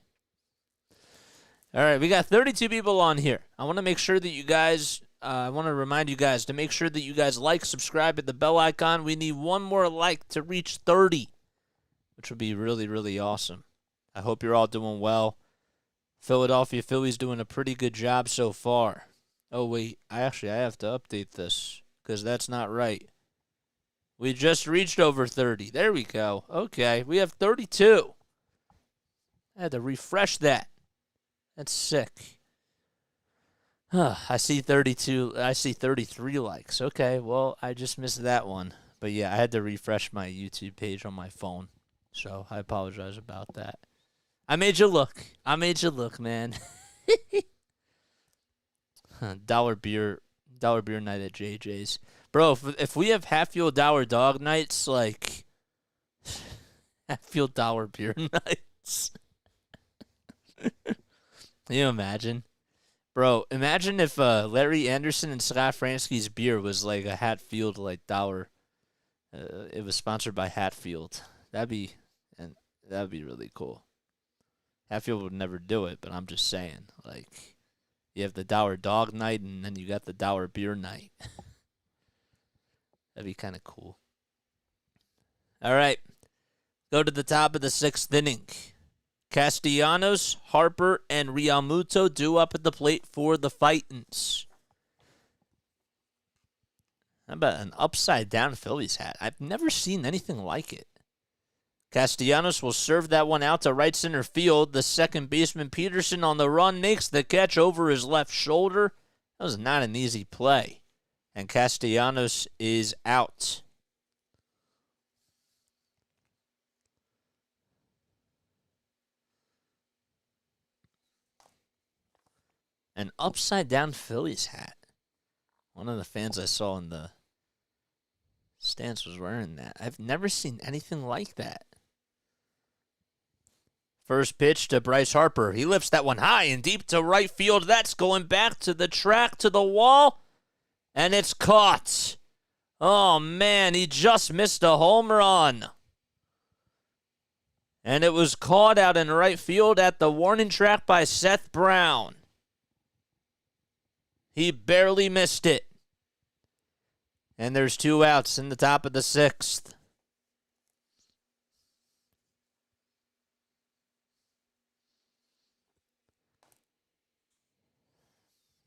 All right, we got 32 people on here. I want to make sure that you guys, I want to remind you guys to make sure that you guys like, subscribe, hit the bell icon. We need 1 more like to reach 30, which would be really, really awesome. I hope you're all doing well. Philadelphia Phillies doing a pretty good job so far. Oh, wait, I have to update this because that's not right. We just reached over 30. There we go. Okay, we have 32. I had to refresh that. That's sick. I see 32. I see 33 likes. Okay, well, I just missed that one. But yeah, I had to refresh my YouTube page on my phone. So I apologize about that. I made you look. Man. Dollar beer night at JJ's. Bro, if we have Hatfield Dollar Dog nights, like Hatfield Dollar Beer nights. Can you imagine? Bro, imagine if Larry Anderson and Scott Fransky's beer was like a Hatfield like dollar. It was sponsored by Hatfield. That'd be really cool. Hatfield would never do it, but I'm just saying, like, you have the Dollar Dog night and then you got the Dollar Beer night. That'd be kind of cool. All right. Go to the top of the 6th inning. Castellanos, Harper, and Realmuto due up at the plate for the Fightins. How about an upside-down Phillies hat? I've never seen anything like it. Castellanos will serve that one out to right center field. The second baseman, Peterson, on the run, makes the catch over his left shoulder. That was not an easy play. And Castellanos is out. An upside-down Phillies hat. One of the fans I saw in the stands was wearing that. I've never seen anything like that. First pitch to Bryce Harper. He lifts that one high and deep to right field. That's going back to the track, to the wall, and it's caught. Oh, man, he just missed a home run. And it was caught out in right field at the warning track by Seth Brown. He barely missed it. And there's 2 outs in the top of the 6th.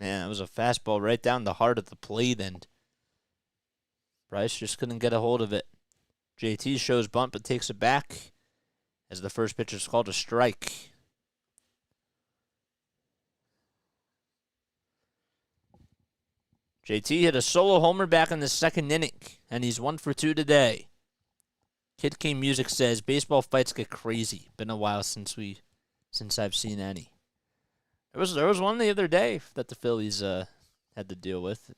Man, it was a fastball right down the heart of the plate, and Bryce just couldn't get a hold of it. JT shows bunt but takes it back as the first pitch is called a strike. JT hit a solo homer back in the 2nd inning, and he's 1 for 2 today. Kid King Music says baseball fights get crazy. Been a while since I've seen any. There was one the other day that the Phillies had to deal with.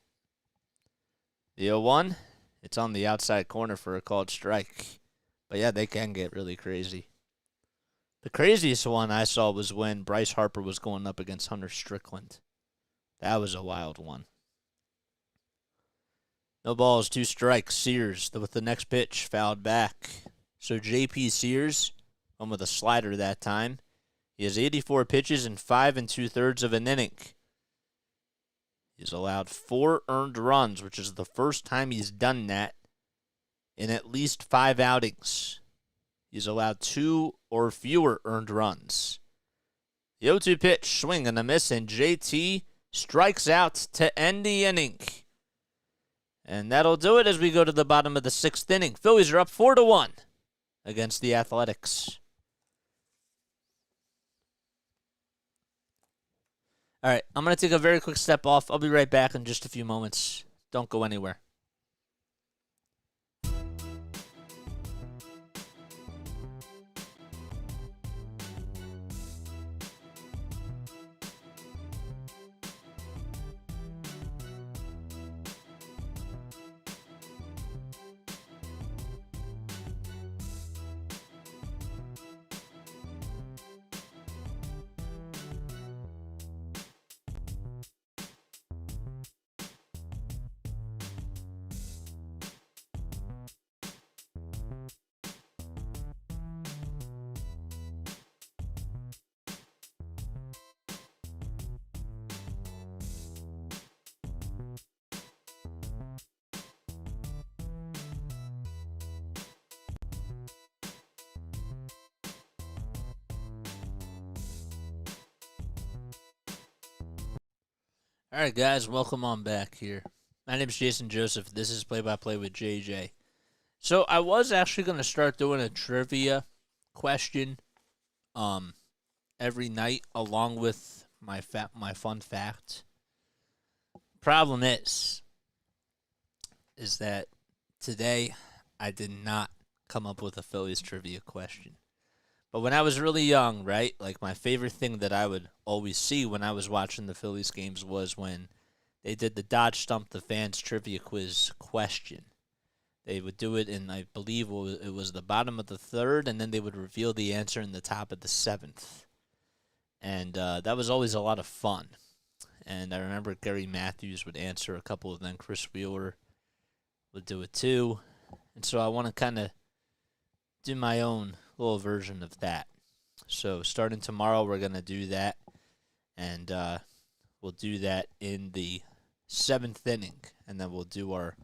The 0-1, it's on the outside corner for a called strike. But yeah, they can get really crazy. The craziest one I saw was when Bryce Harper was going up against Hunter Strickland. That was a wild one. No balls, 2 strikes. Sears with the next pitch fouled back. So J.P. Sears went with a slider that time. He has 84 pitches in 5 2/3 of an inning. He's allowed 4 earned runs, which is the first time he's done that in at least 5 outings. He's allowed 2 or fewer earned runs. The 0-2 pitch, swing and a miss, and JT strikes out to end the inning. And that'll do it as we go to the bottom of the 6th inning. Phillies are up 4-1 against the Athletics. All right, I'm going to take a very quick step off. I'll be right back in just a few moments. Don't go anywhere. All right, guys, welcome on back here. My name is Jason Joseph. This is Play-by-Play with JJ. So I was actually going to start doing a trivia question every night along with my fun fact. Problem is that today I did not come up with a Phillies trivia question. But when I was really young, right, like my favorite thing that I would always see when I was watching the Phillies games was when they did the Dodge Stump the Fans trivia quiz question. They would do it in, I believe it was the bottom of the 3rd, and then they would reveal the answer in the top of the 7th. And that was always a lot of fun. And I remember Gary Matthews would answer a couple of them. Chris Wheeler would do it too. And so I want to kind of do my own little version of that. So starting tomorrow, we're going to do that. And we'll do that in the 7th inning. And then we'll do our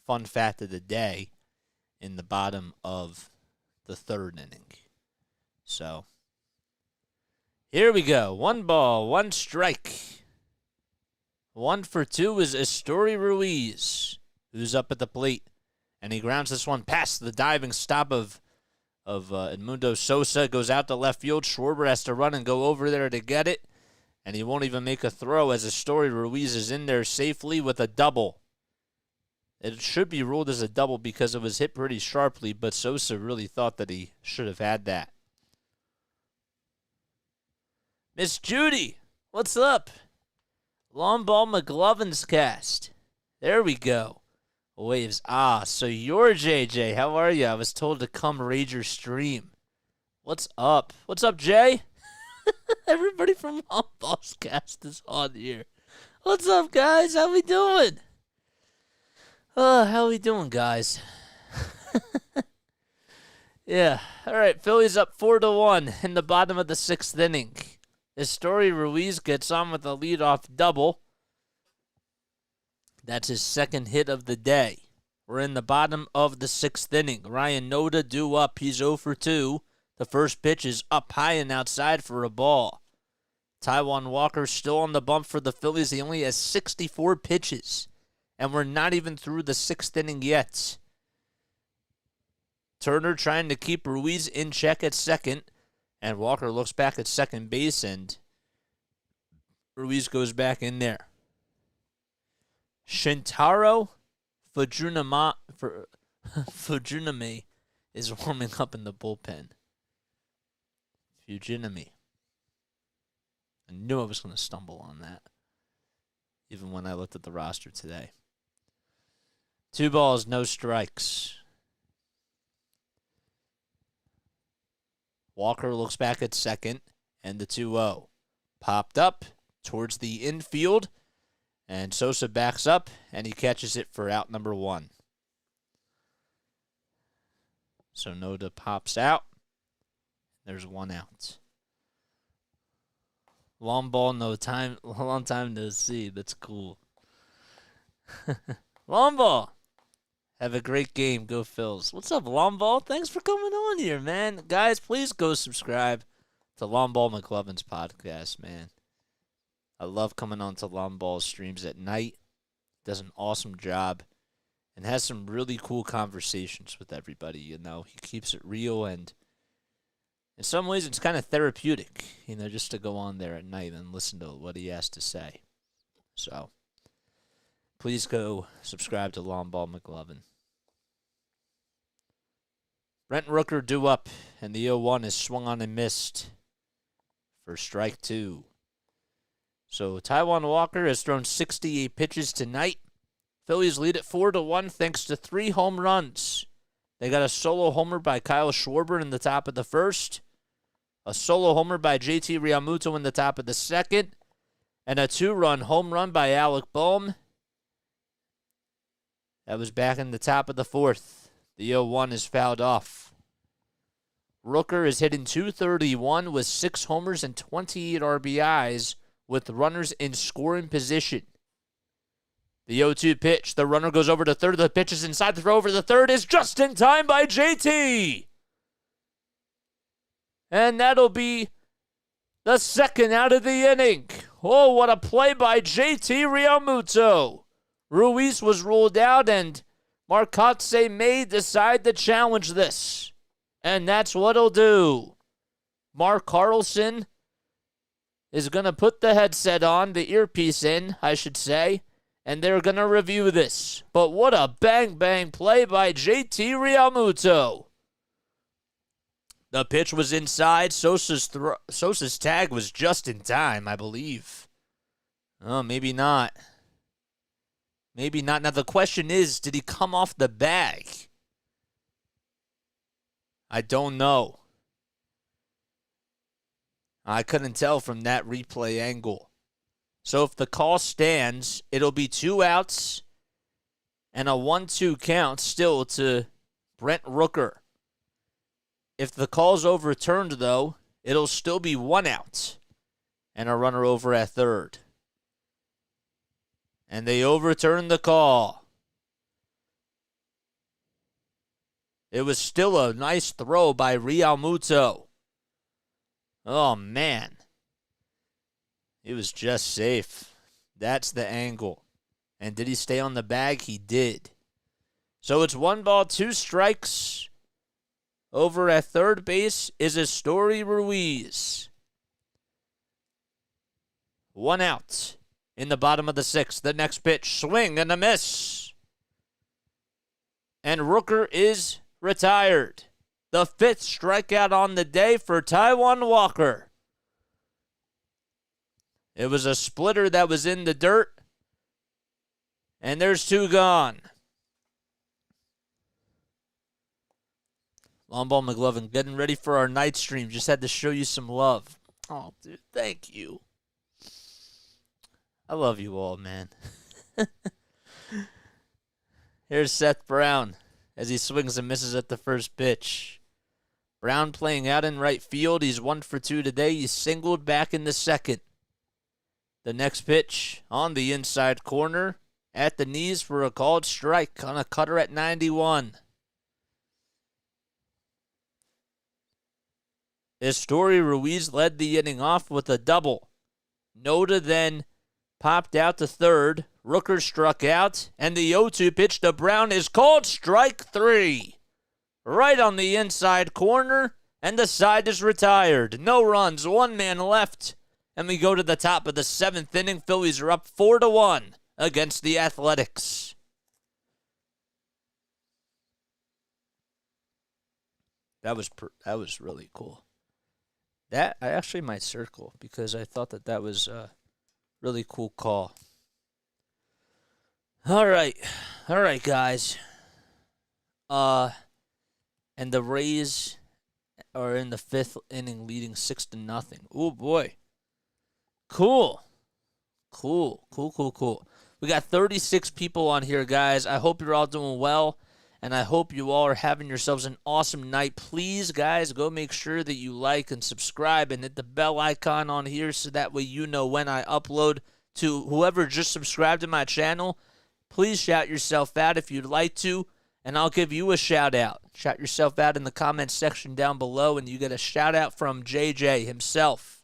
fun fact of the day in the bottom of the 3rd inning. So here we go. 1 ball, 1 strike. 1 for 2 is Estory Ruiz, who's up at the plate. And he grounds this one past the diving stop of Edmundo Sosa. Goes out to left field. Schwarber has to run and go over there to get it. And he won't even make a throw as Estory Ruiz is in there safely with a double. It should be ruled as a double because it was hit pretty sharply, but Sosa really thought that he should have had that. Miss Judy, what's up? Long Ball McLovin's cast. There we go. Waves. So you're JJ. How are you? I was told to come raid your stream. What's up? What's up, Jay? Everybody from Long Ball's cast is on here. What's up, guys? How we doing? How we doing, guys? Yeah. All right. Phillies up 4-1 in the bottom of the 6th inning. Estory Ruiz gets on with a leadoff double. That's his 2nd hit of the day. We're in the bottom of the 6th inning. Ryan Noda due up. He's 0 for 2. The first pitch is up high and outside for a ball. Taijuan Walker still on the bump for the Phillies. He only has 64 pitches, and we're not even through the 6th inning yet. Turner trying to keep Ruiz in check at second, and Walker looks back at second base, and Ruiz goes back in there. Shintaro Fujinami is warming up in the bullpen. Fujinami. I knew I was going to stumble on that, even when I looked at the roster today. 2 balls, no strikes. Walker looks back at second, and the 2-0. Popped up towards the infield, and Sosa backs up, and he catches it for out number 1. So Noda pops out. There's 1 out. Long ball, no time. Long time no see. That's cool. Long ball. Have a great game. Go Phils. What's up, Long Ball? Thanks for coming on here, man. Guys, please go subscribe to Long Ball McLovin's podcast, man. I love coming on to Long Ball's streams at night. Does an awesome job and has some really cool conversations with everybody. You know, he keeps it real, and in some ways it's kind of therapeutic, you know, just to go on there at night and listen to what he has to say. So please go subscribe to Long Ball McLovin. Brent Rooker due up, and the 0-1 is swung on and missed for strike 2. So Taijuan Walker has thrown 68 pitches tonight. Phillies lead at 4-1 thanks to 3 home runs. They got a solo homer by Kyle Schwarber in the top of the first, a solo homer by JT Realmuto in the top of the second, and a 2-run home run by Alec Boehm. That was back in the top of the 4th. The 0-1 is fouled off. Rooker is hitting .231 with 6 homers and 28 RBIs with runners in scoring position. The 0-2 pitch. The runner goes over to third. The pitch is inside. The throw over to third is just in time by JT. And that'll be the 2nd out of the inning. Oh, what a play by JT Realmuto. Ruiz was ruled out, and Marcotte may decide to challenge this. And that's what he'll do. Mark Carlson is going to put the headset on, the earpiece in, I should say, and they're going to review this. But what a bang-bang play by JT Realmuto. The pitch was inside. Sosa's tag was just in time, I believe. Oh, maybe not. Maybe not. Now, the question is, did he come off the bag? I don't know. I couldn't tell from that replay angle. So if the call stands, it'll be 2 outs and a 1-2 count still to Brent Rooker. If the call's overturned, though, it'll still be 1 out and a runner over at third. And they overturned the call. It was still a nice throw by Realmuto. Oh, man. It was just safe. That's the angle. And did he stay on the bag? He did. So it's 1 ball, 2 strikes. Over at third base is Astory Ruiz. 1 out in the bottom of the 6th. The next pitch, swing and a miss. And Rooker is retired. The 5th strikeout on the day for Taijuan Walker. It was a splitter that was in the dirt. And there's 2 gone. Long Ball McLovin getting ready for our night stream. Just had to show you some love. Oh, dude, thank you. I love you all, man. Here's Seth Brown as he swings and misses at the first pitch. Brown playing out in right field. He's 1 for 2 today. He's singled back in the 2nd. The next pitch on the inside corner, at the knees for a called strike on a cutter at 91. Estory Ruiz led the inning off with a double. Noda then popped out to third. Rooker struck out, and the 0-2 pitch to Brown is called strike 3. Right on the inside corner, and the side is retired. No runs, one man left. And we go to the top of the 7th inning. Phillies are up 4-1 against the Athletics. That was really cool. That I actually might circle because I thought that was a really cool call. All right, guys. And the Rays are in the 5th inning, leading 6-0. Oh boy, cool. We got 36 people on here, guys. I hope you're all doing well. And I hope you all are having yourselves an awesome night. Please, guys, go make sure that you like and subscribe and hit the bell icon on here so that way you know when I upload. To whoever just subscribed to my channel, please shout yourself out if you'd like to, and I'll give you a shout out. Shout yourself out in the comments section down below, and you get a shout out from JJ himself.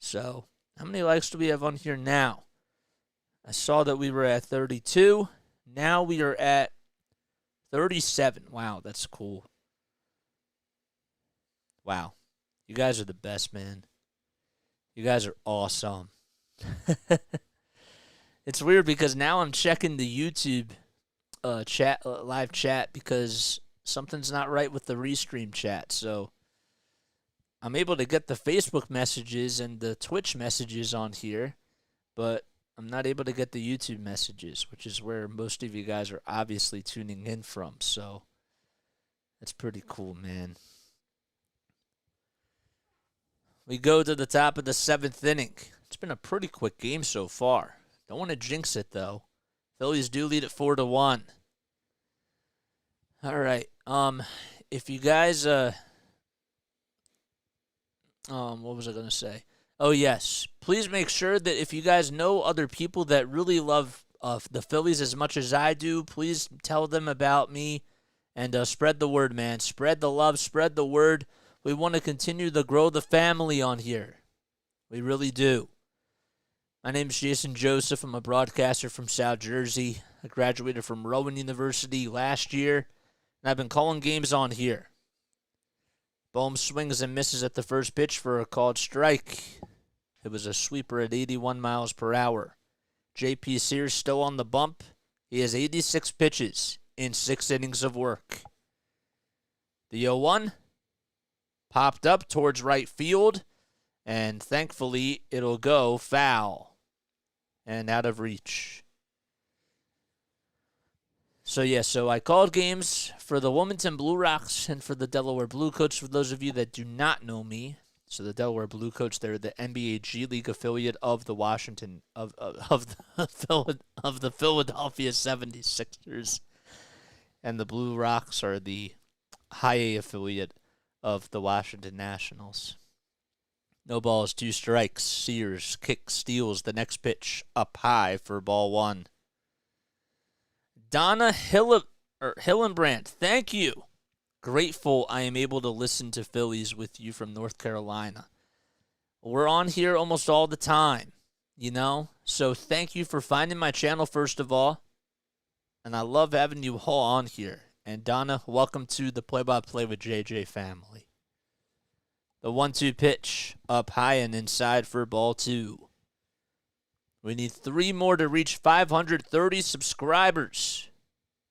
So, how many likes do we have on here now? I saw that we were at 32. Now we are at 37. Wow, that's cool. Wow. You guys are the best, man. You guys are awesome. It's weird because now I'm checking the YouTube live chat because something's not right with the restream chat. So I'm able to get the Facebook messages and the Twitch messages on here, but I'm not able to get the YouTube messages, which is where most of you guys are obviously tuning in from. So that's pretty cool, man. We go to the top of the 7th inning. It's been a pretty quick game so far. Don't want to jinx it, though. Phillies do lead at 4-1. All right. If you guys, what was I going to say? Oh, yes. Please make sure that if you guys know other people that really love the Phillies as much as I do, please tell them about me and spread the word, man. Spread the love, spread the word. We want to continue to grow the family on here. We really do. My name is Jason Joseph. I'm a broadcaster from South Jersey. I graduated from Rowan University last year, and I've been calling games on here. Bohm swings and misses at the first pitch for a called strike. It was a sweeper at 81 miles per hour. J.P. Sears still on the bump. He has 86 pitches in 6 innings of work. The 0-1 popped up towards right field, and thankfully it'll go foul and out of reach. So I called games for the Wilmington Blue Rocks and for the Delaware Blue Coats. For those of you that do not know me, so the Delaware Blue Coats, they're the NBA G League affiliate of the the Philadelphia 76ers, and the Blue Rocks are the High A affiliate of the Washington Nationals. No balls, 2 strikes. Sears kicks, steals the next pitch up high for ball 1. Donna Hillenbrandt, thank you. Grateful I am able to listen to Phillies with you from North Carolina. We're on here almost all the time, you know? So thank you for finding my channel, first of all. And I love having you all on here. And Donna, welcome to the Play-by-Play with JJ family. The 1-2 pitch up high and inside for ball 2. We need 3 more to reach 530 subscribers.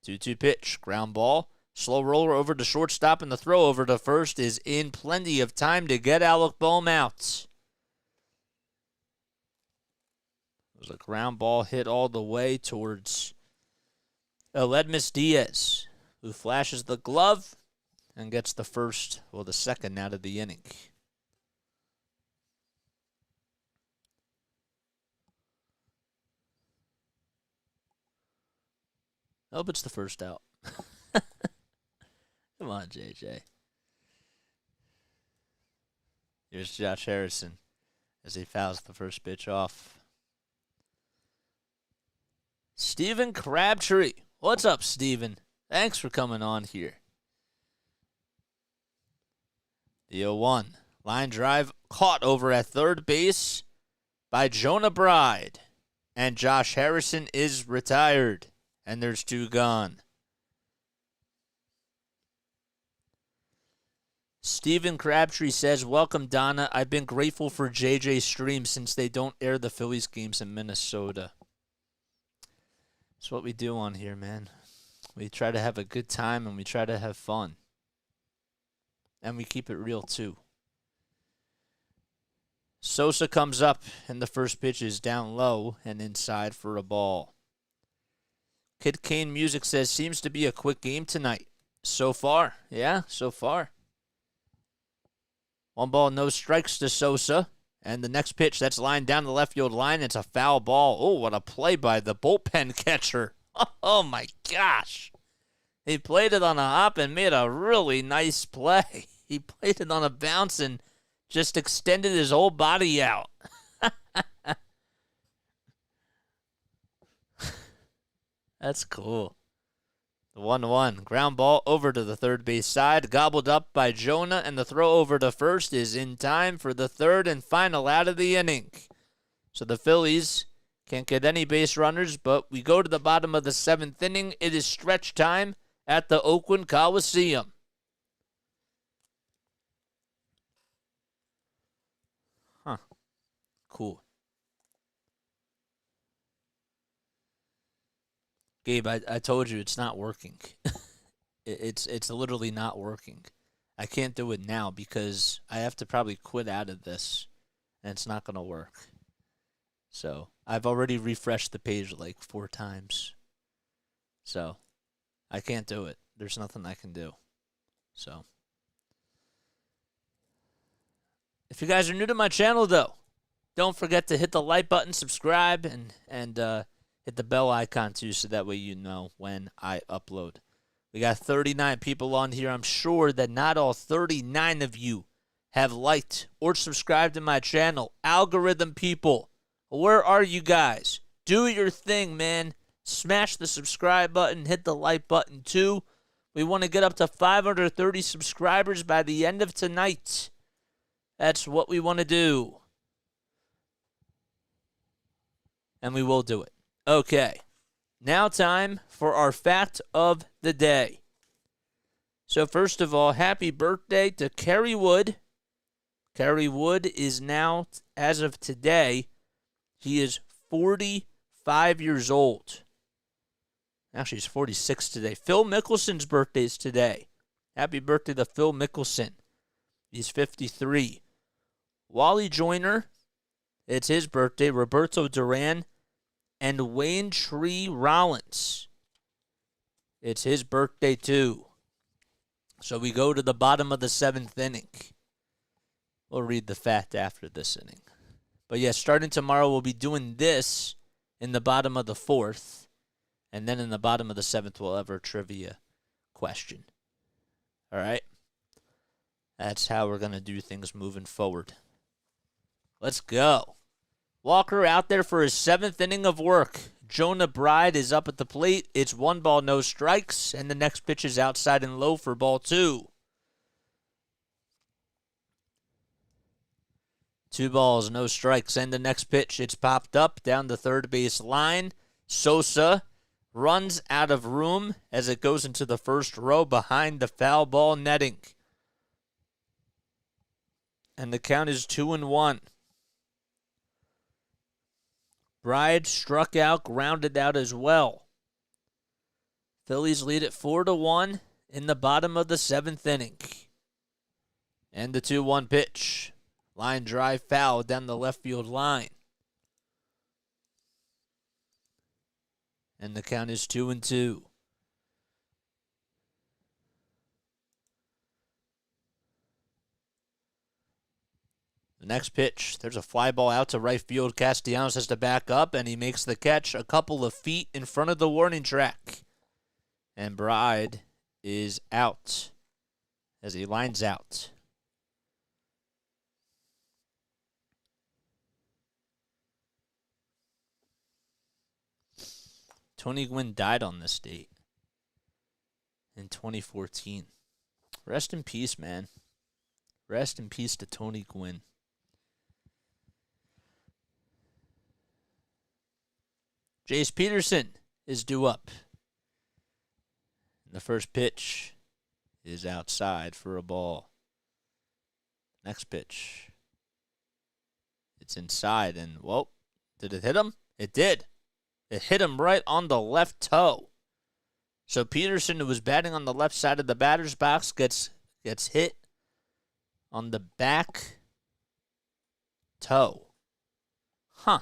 2-2 pitch, ground ball. Slow roller over to shortstop, and the throw over to first is in plenty of time to get Alec Bohm out. It was a ground ball hit all the way towards Aledmus Diaz, who flashes the glove and gets the second out of the inning. I hope it's the first out. Come on, JJ. Here's Josh Harrison as he fouls the first pitch off. Steven Crabtree. What's up, Steven? Thanks for coming on here. The 0-1. Line drive caught over at third base by Jonah Bride. And Josh Harrison is retired. And there's 2 gone. Steven Crabtree says, welcome, Donna. I've been grateful for JJ Stream since they don't air the Phillies games in Minnesota. That's what we do on here, man. We try to have a good time and we try to have fun. And we keep it real, too. Sosa comes up, and the first pitch is down low and inside for a ball. Kid Kane Music says, seems to be a quick game tonight. So far. Yeah, so far. 1 ball, no strikes to Sosa. And the next pitch, that's lined down the left field line. It's a foul ball. Oh, what a play by the bullpen catcher. Oh, my gosh. He played it on a hop and made a really nice play. He played it on a bounce and just extended his whole body out. That's cool. The 1-1. Ground ball over to the third base side. Gobbled up by Jonah, and the throw over to first is in time for the third and final out of the inning. So the Phillies can't get any base runners, but we go to the bottom of the 7th inning. It is stretch time at the Oakland Coliseum. Huh. Cool. Gabe, I told you it's not working. It's literally not working. I can't do it now because I have to probably quit out of this, and it's not going to work. So I've already refreshed the page like 4 times. So I can't do it. There's nothing I can do. So if you guys are new to my channel, though, don't forget to hit the like button, subscribe, and hit the bell icon, too, so that way you know when I upload. We got 39 people on here. I'm sure that not all 39 of you have liked or subscribed to my channel. Algorithm people, where are you guys? Do your thing, man. Smash the subscribe button. Hit the like button, too. We want to get up to 530 subscribers by the end of tonight. That's what we want to do. And we will do it. Okay, now time for our fact of the day. So first of all, happy birthday to Kerry Wood. Kerry Wood is now, as of today, he is 45 years old. Actually, he's 46 today. Phil Mickelson's birthday is today. Happy birthday to Phil Mickelson. He's 53. Wally Joyner, it's his birthday. Roberto Duran. And Wayne Tree Rollins. It's his birthday, too. So we go to the bottom of the 7th inning. We'll read the fact after this inning. But yeah, starting tomorrow, we'll be doing this in the bottom of the 4th. And then in the bottom of the 7th, we'll have our trivia question. All right? That's how we're going to do things moving forward. Let's go. Walker out there for his 7th inning of work. Jonah Bride is up at the plate. It's 1 ball, no strikes, and the next pitch is outside and low for ball 2. 2 balls, no strikes, and the next pitch, it's popped up down the third base line. Sosa runs out of room as it goes into the first row behind the foul ball netting. And the count is 2-1. Bride struck out, grounded out as well. Phillies lead it 4-1 in the bottom of the 7th inning. And the 2-1 pitch. Line drive foul down the left field line. And the count is 2-2. The next pitch, there's a fly ball out to right field. Castellanos has to back up, and he makes the catch a couple of feet in front of the warning track. And Bride is out as he lines out. Tony Gwynn died on this date in 2014. Rest in peace, man. Rest in peace to Tony Gwynn. Jace Peterson is due up. The first pitch is outside for a ball. Next pitch. It's inside, and, whoa, did it hit him? It did. It hit him right on the left toe. So Peterson, who was batting on the left side of the batter's box, gets hit on the back toe. Huh.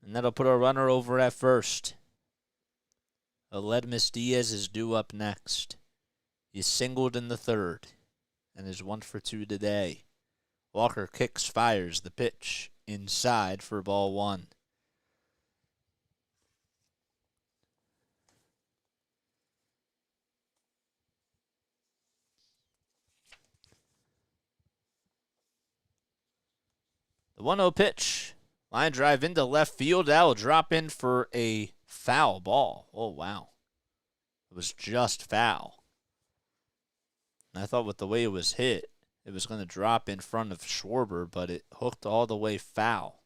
And that'll put a runner over at first. Aledmus Diaz is due up next. He's singled in the third and is 1 for 2 today. Walker kicks, fires the pitch inside for ball 1. The 1-0 pitch. Line drive into left field. That will drop in for a foul ball. Oh, wow. It was just foul. And I thought with the way it was hit, it was going to drop in front of Schwarber, but it hooked all the way foul.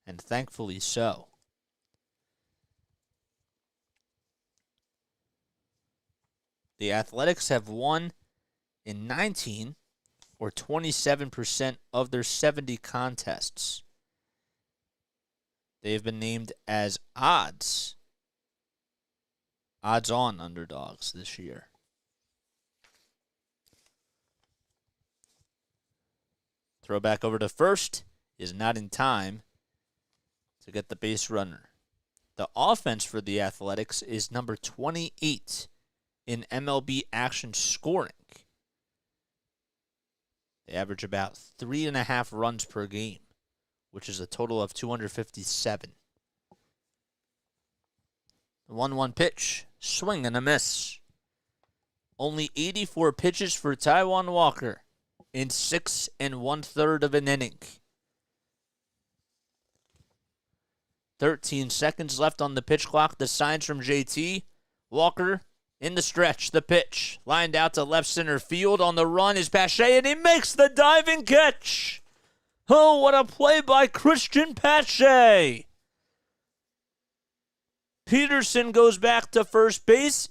And thankfully so. The Athletics have won in 19, or 27% of their 70 contests. They have been named as odds-on underdogs this year. Throw back over to first is not in time to get the base runner. The offense for the Athletics is number 28 in MLB action scoring. They average about 3.5 runs per game, which is a total of 257. The 1-1 pitch, swing and a miss. Only 84 pitches for Taijuan Walker in 6 1/3 of an inning. 13 seconds left on the pitch clock. The signs from JT. Walker in the stretch. The pitch lined out to left center field. On the run is Pache, and he makes the diving catch. Oh, what a play by Christian Pache. Peterson goes back to first base,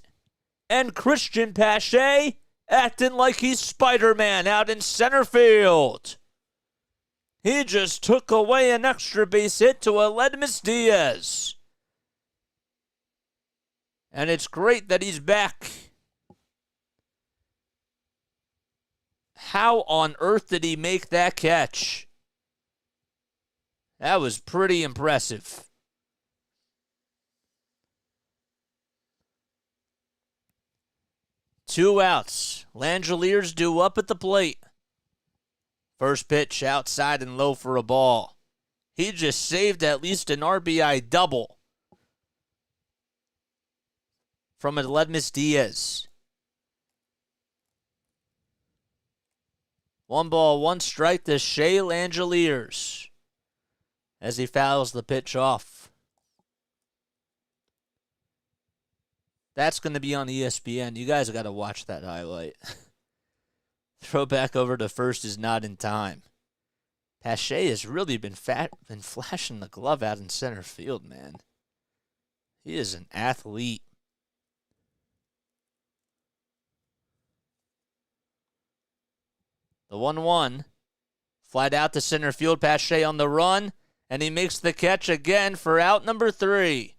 and Christian Pache acting like he's Spider-Man out in center field. He just took away an extra base hit to Aledmus Diaz. And it's great that he's back. How on earth did he make that catch? That was pretty impressive. Two outs. Langeliers due up at the plate. First pitch outside and low for a ball. He just saved at least an RBI double from Aledmus Diaz. 1 ball, 1 strike to Shea Langeliers as he fouls the pitch off. That's going to be on ESPN. You guys got to watch that highlight. Throw back over to first is not in time. Pache has really been flashing the glove out in center field, man. He is an athlete. The 1-1. Flied out to center field. Pache on the run. And he makes the catch again for out number 3.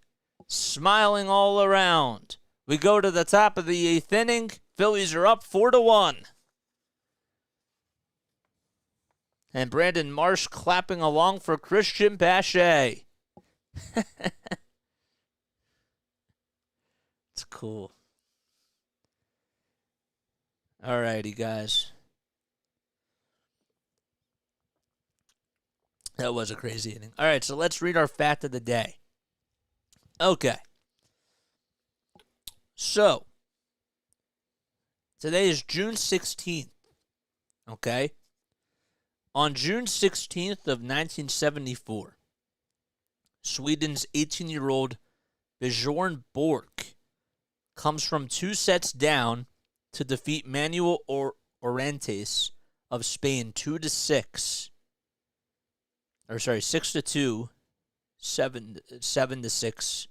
Smiling all around. We go to the top of the 8th inning. Phillies are up 4-1. And Brandon Marsh clapping along for Christian Pache. It's cool. All righty, guys. That was a crazy inning. All right, so let's read our fact of the day. Okay. So, today is June 16th. Okay? On June 16th of 1974, Sweden's 18-year-old Bjorn Borg comes from 2 sets down to defeat Manuel Orantes of Spain 2-6. 6-2, 7-6,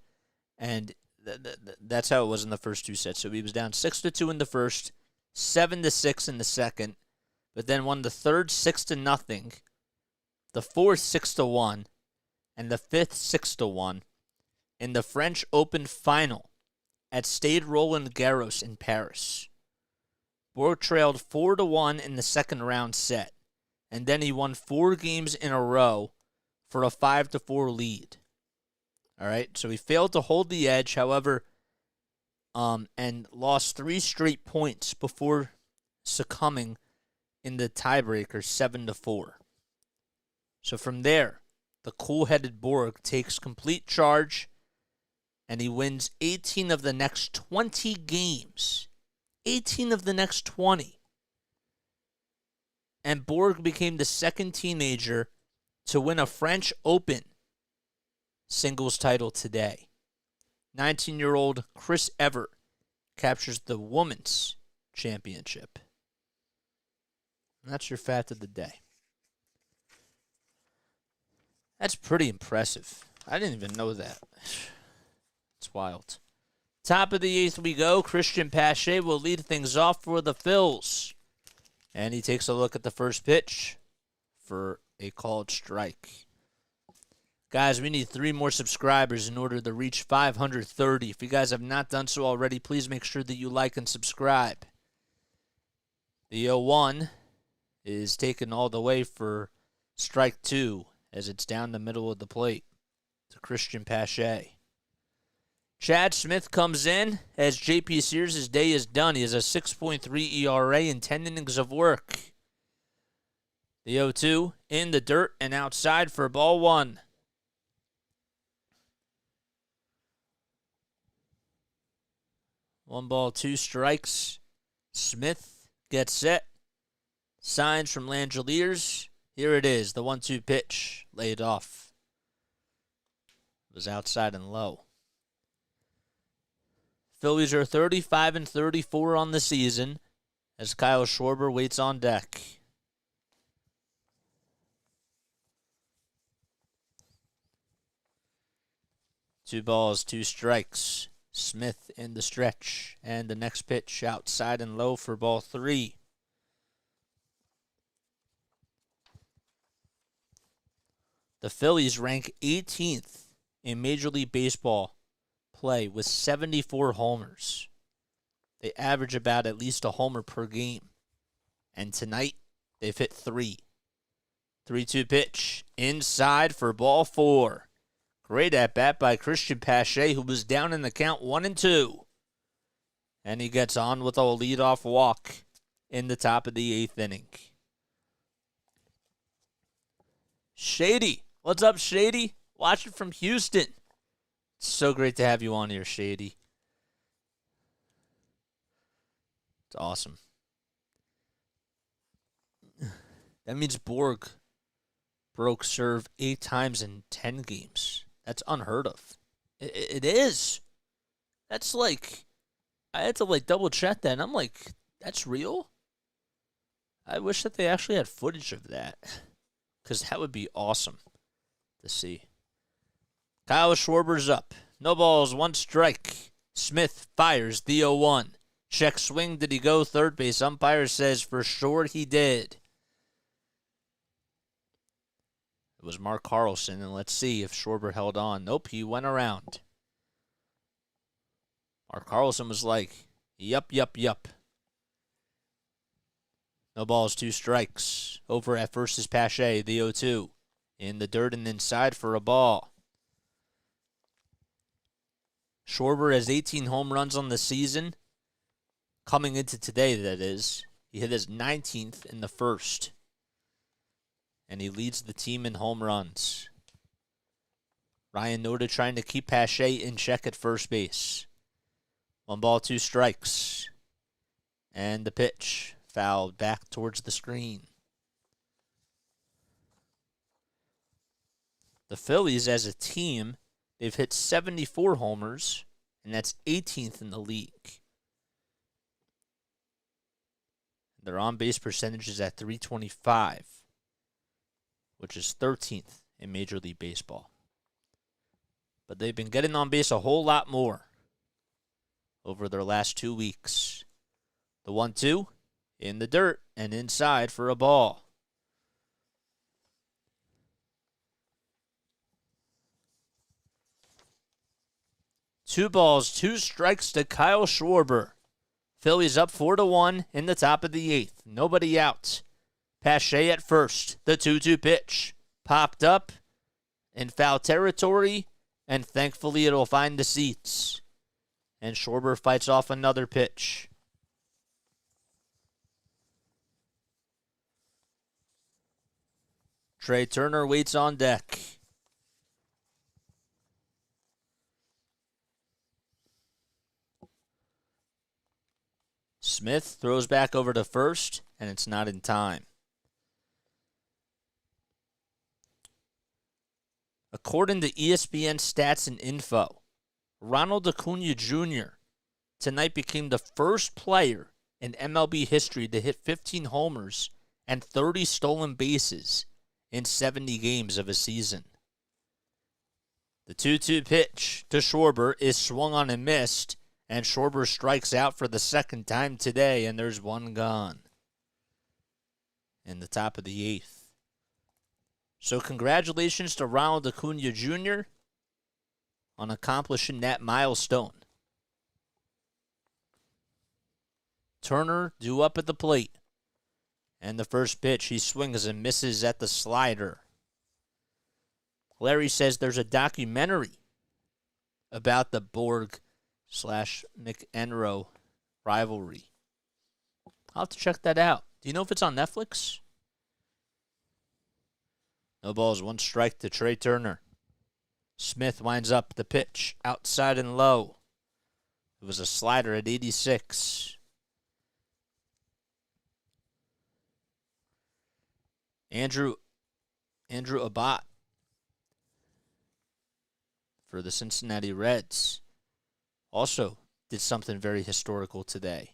and that's how it was in the first 2 sets. So he was down 6-2 in the first, 7-6 in the second, but then won the third 6-0, the fourth 6-1, and the fifth 6-1 in the French Open final at Stade Roland Garros in Paris. Borg trailed 4-1 in the second round set, and then he won 4 games in a row for a 5-4 lead. All right, so he failed to hold the edge, however, and lost 3 straight points before succumbing in the tiebreaker 7-4. So from there, the cool-headed Borg takes complete charge, and he wins 18 of the next 20 games. 18 of the next 20. And Borg became the second teenager to win a French Open singles title today. 19-year-old Chris Evert captures the women's championship. And that's your fact of the day. That's pretty impressive. I didn't even know that. It's wild. Top of the 8th we go. Christian Pache will lead things off for the Phils. And he takes a look at the first pitch for a called strike. Guys, we need 3 more subscribers in order to reach 530. If you guys have not done so already, please make sure that you like and subscribe. The 0-1 is taken all the way for strike 2 as it's down the middle of the plate to Christian Pache. Chad Smith comes in as J.P. Sears' day is done. He has a 6.3 ERA and 10 innings of work. The 0-2 in the dirt and outside for ball 1. One ball, 2 strikes. Smith gets set. Signs from Langeliers. Here it is, the 1-2 pitch laid off. It was outside and low. Phillies are 35-34 on the season as Kyle Schwarber waits on deck. Two balls, 2 strikes. Smith in the stretch. And the next pitch outside and low for ball 3. The Phillies rank 18th in Major League Baseball play with 74 homers. They average about at least a homer per game. And tonight, they've hit 3. 3-2 pitch inside for ball 4. Great at-bat by Christian Pache, who was down in the count 1-2. And he gets on with a leadoff walk in the top of the 8th inning. Shady. What's up, Shady? Watching from Houston. It's so great to have you on here, Shady. It's awesome. That means Borg broke serve 8 times in 10 games. That's unheard of. It is. That's like, I had to double check that, and I'm like, that's real? I wish that they actually had footage of that, because that would be awesome to see. Kyle Schwarber's up. No balls, 1 strike. Smith fires the 0-1. Check swing. Did he go third base? Umpire says for sure he did. It was Mark Carlson, and let's see if Schwarber held on. Nope, he went around. Mark Carlson was like, yup. No balls, 2 strikes. Over at first is Pache, the 0-2. In the dirt and inside for a ball. Schwarber has 18 home runs on the season. Coming into today, that is. He hit his 19th in the first. And he leads the team in home runs. Ryan Noda trying to keep Pache in check at first base. 1 ball, 2 strikes. And the pitch fouled back towards the screen. The Phillies, as a team, they've hit 74 homers, and that's 18th in the league. Their on-base percentage is at .325, which is 13th in Major League Baseball. But they've been getting on base a whole lot more over their last 2 weeks. The 1-2 in the dirt and inside for a ball. Two balls, 2 strikes to Kyle Schwarber. Phillies up 4-1 in the top of the 8th. Nobody out. Pache at first. The 2-2 pitch. Popped up in foul territory, and thankfully it'll find the seats. And Schwarber fights off another pitch. Trey Turner waits on deck. Smith throws back over to first, and it's not in time. According to ESPN Stats and Info, Ronald Acuna Jr. tonight became the first player in MLB history to hit 15 homers and 30 stolen bases in 70 games of a season. The 2-2 pitch to Schwarber is swung on and missed, and Schwarber strikes out for the second time today, and there's one gone in the top of the 8th. So congratulations to Ronald Acuna Jr. on accomplishing that milestone. Turner due up at the plate. And the first pitch, he swings and misses at the slider. Larry says there's a documentary about the Borg/McEnroe rivalry. I'll have to check that out. Do you know if it's on Netflix? No balls, 1 strike to Trey Turner. Smith winds up the pitch, outside and low. It was a slider at 86. Andrew Abbott for the Cincinnati Reds also did something very historical today.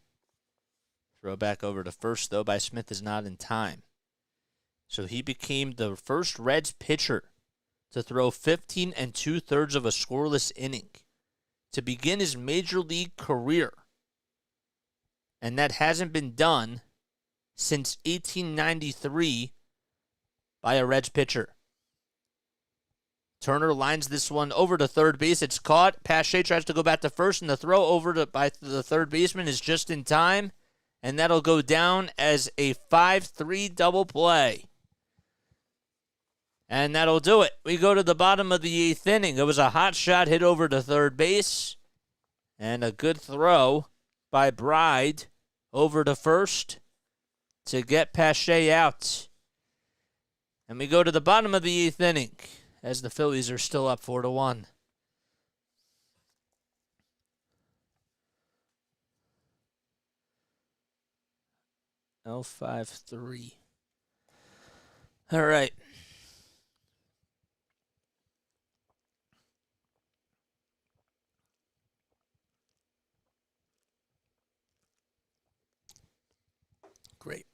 Throw back over to first, though, by Smith is not in time. So he became the first Reds pitcher to throw 15 2/3 of a scoreless inning to begin his major league career. And that hasn't been done since 1893 by a Reds pitcher. Turner lines this one over to third base. It's caught. Pache tries to go back to first, and the throw over by the third baseman is just in time. And that'll go down as a 5-3 double play. And that'll do it. We go to the bottom of the 8th inning. It was a hot shot hit over to third base. And a good throw by Bride over to first to get Pache out. And we go to the bottom of the 8th inning as the Phillies are still up 4-1. L5-3. All right. Great.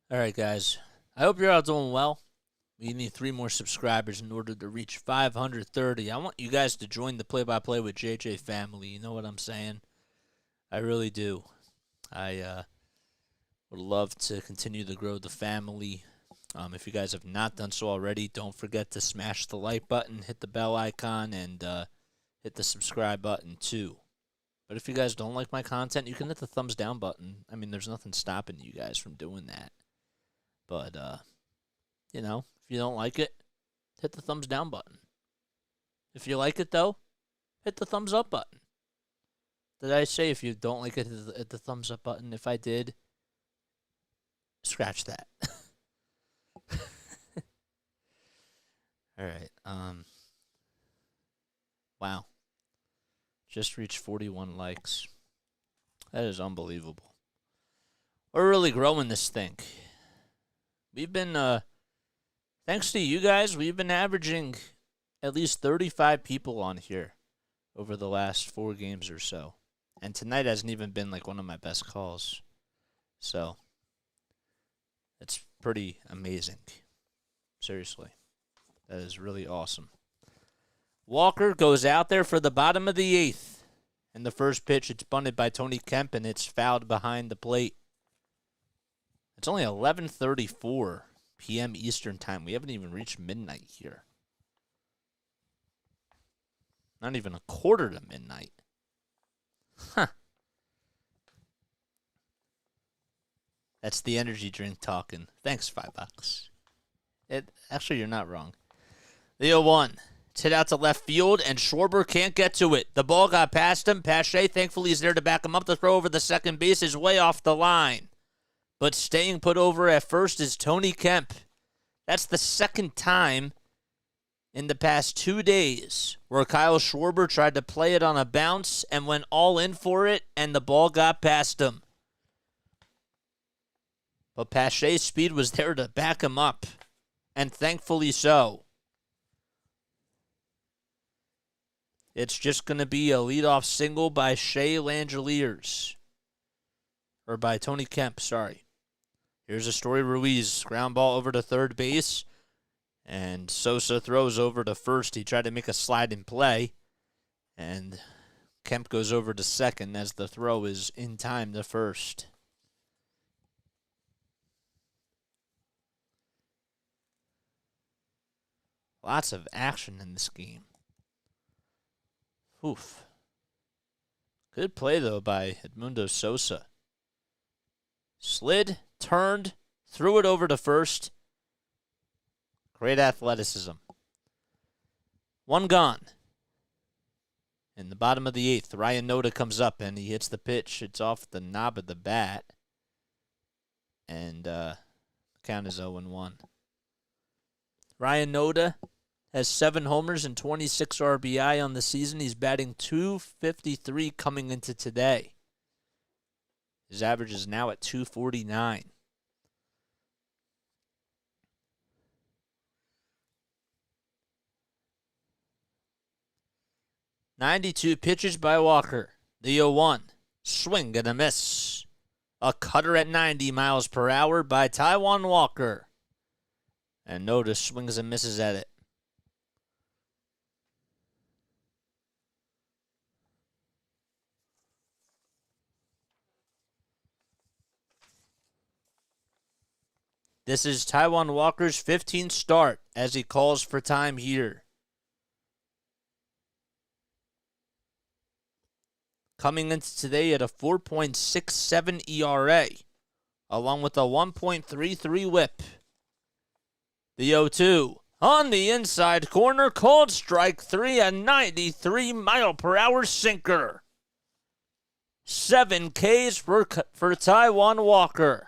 All right, guys. I hope you're all doing well. We need 3 more subscribers in order to reach 530. I want you guys to join the Play-by-Play with JJ family. You know what I'm saying? I really do. I would love to continue to grow the family. If you guys have not done so already, don't forget to smash the like button, hit the bell icon, and hit the subscribe button too. But if you guys don't like my content, you can hit the thumbs down button. I mean, there's nothing stopping you guys from doing that. But, if you don't like it, hit the thumbs down button. If you like it, though, hit the thumbs up button. Did I say if you don't like it, hit the thumbs up button? If I did, scratch that. All right. Wow. Just reached 41 likes. That is unbelievable. We're really growing this thing. We've been, thanks to you guys, we've been averaging at least 35 people on here over the last 4 games or so. And tonight hasn't even been like one of my best calls. So, it's pretty amazing. Seriously. That is really awesome. Walker goes out there for the bottom of the 8th. And the first pitch, it's bunted by Tony Kemp, and it's fouled behind the plate. It's only 11:34 p.m. Eastern time. We haven't even reached midnight here. Not even a quarter to midnight. Huh. That's the energy drink talking. Thanks, $5. Actually, you're not wrong. The 0-1. It's hit out to left field, and Schwarber can't get to it. The ball got past him. Pache, thankfully, is there to back him up. The throw over the second base is way off the line. But staying put over at first is Tony Kemp. That's the second time in the past 2 days where Kyle Schwarber tried to play it on a bounce and went all in for it, and the ball got past him. But Pache's speed was there to back him up, and thankfully so. It's just going to be a leadoff single by Shea Langeliers. Or by Tony Kemp, sorry. Here's Astory Ruiz. Ground ball over to third base. And Sosa throws over to first. He tried to make a slide in play. And Kemp goes over to second as the throw is in time to first. Lots of action in this game. Oof. Good play, though, by Edmundo Sosa. Slid, turned, threw it over to first. Great athleticism. 1 gone. In the bottom of the 8th, Ryan Noda comes up, and he hits the pitch. It's off the knob of the bat. And the count is 0-1. Ryan Noda has 7 homers and 26 RBI on the season. He's batting .253 coming into today. His average is now at .249. .92 pitches by Walker. The 0-1. Swing and a miss. A cutter at 90 miles per hour by Taijuan Walker. And Noda swings and misses at it. This is Taijuan Walker's 15th start as he calls for time here. Coming into today at a 4.67 ERA, along with a 1.33 whip. The 0-2 on the inside corner, called strike 3, a 93-mile-per-hour sinker. 7 Ks for Taijuan Walker.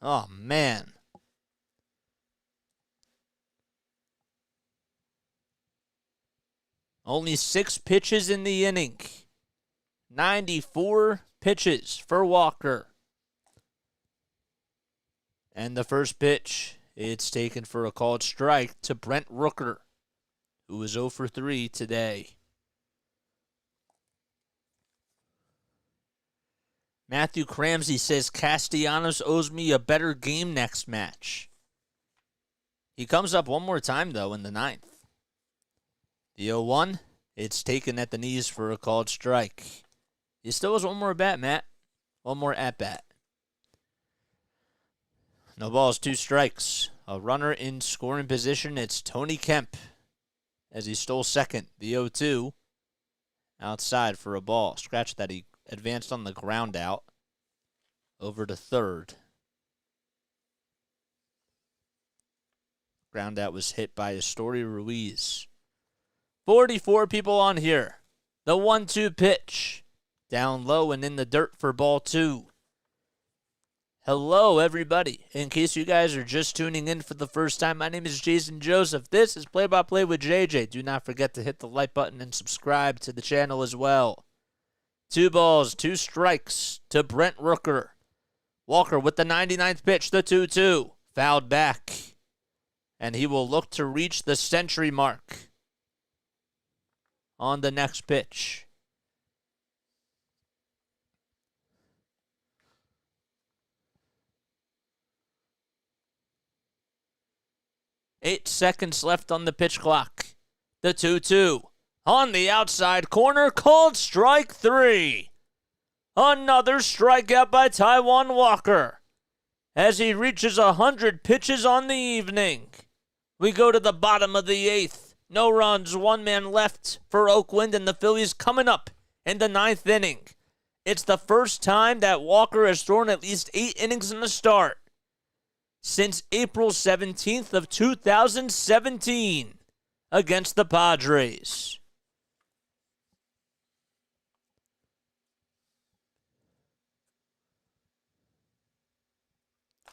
Oh, man. Only 6 pitches in the inning. 94 pitches for Walker. And the first pitch, it's taken for a called strike to Brent Rooker, who is 0 for 3 today. Matthew Cramsey says Castellanos owes me a better game next match. He comes up one more time, though, in the 9th. The 0-1, it's taken at the knees for a called strike. He still has one more bat, Matt. One more at-bat. No balls, 2 strikes. A runner in scoring position. It's Tony Kemp as he stole second. The 0-2 outside for a ball. Scratch that, he advanced on the ground out over to third. Ground out was hit by Astory Ruiz. 44 people on here. The 1-2 pitch. Down low and in the dirt for ball 2. Hello, everybody. In case you guys are just tuning in for the first time, my name is Jason Joseph. This is Play by Play with JJ. Do not forget to hit the like button and subscribe to the channel as well. 2 balls, 2 strikes to Brent Rooker. Walker with the 99th pitch, the 2-2. Fouled back. And he will look to reach the century mark on the next pitch. Eight seconds left on the pitch clock. The 2-2. On the outside corner, called strike 3. Another strikeout by Taijuan Walker as he reaches 100 pitches on the evening. We go to the bottom of the 8th. No runs, 1 man left for Oakland, and the Phillies coming up in the 9th inning. It's the first time that Walker has thrown at least 8 innings in the start since April 17th of 2017 against the Padres.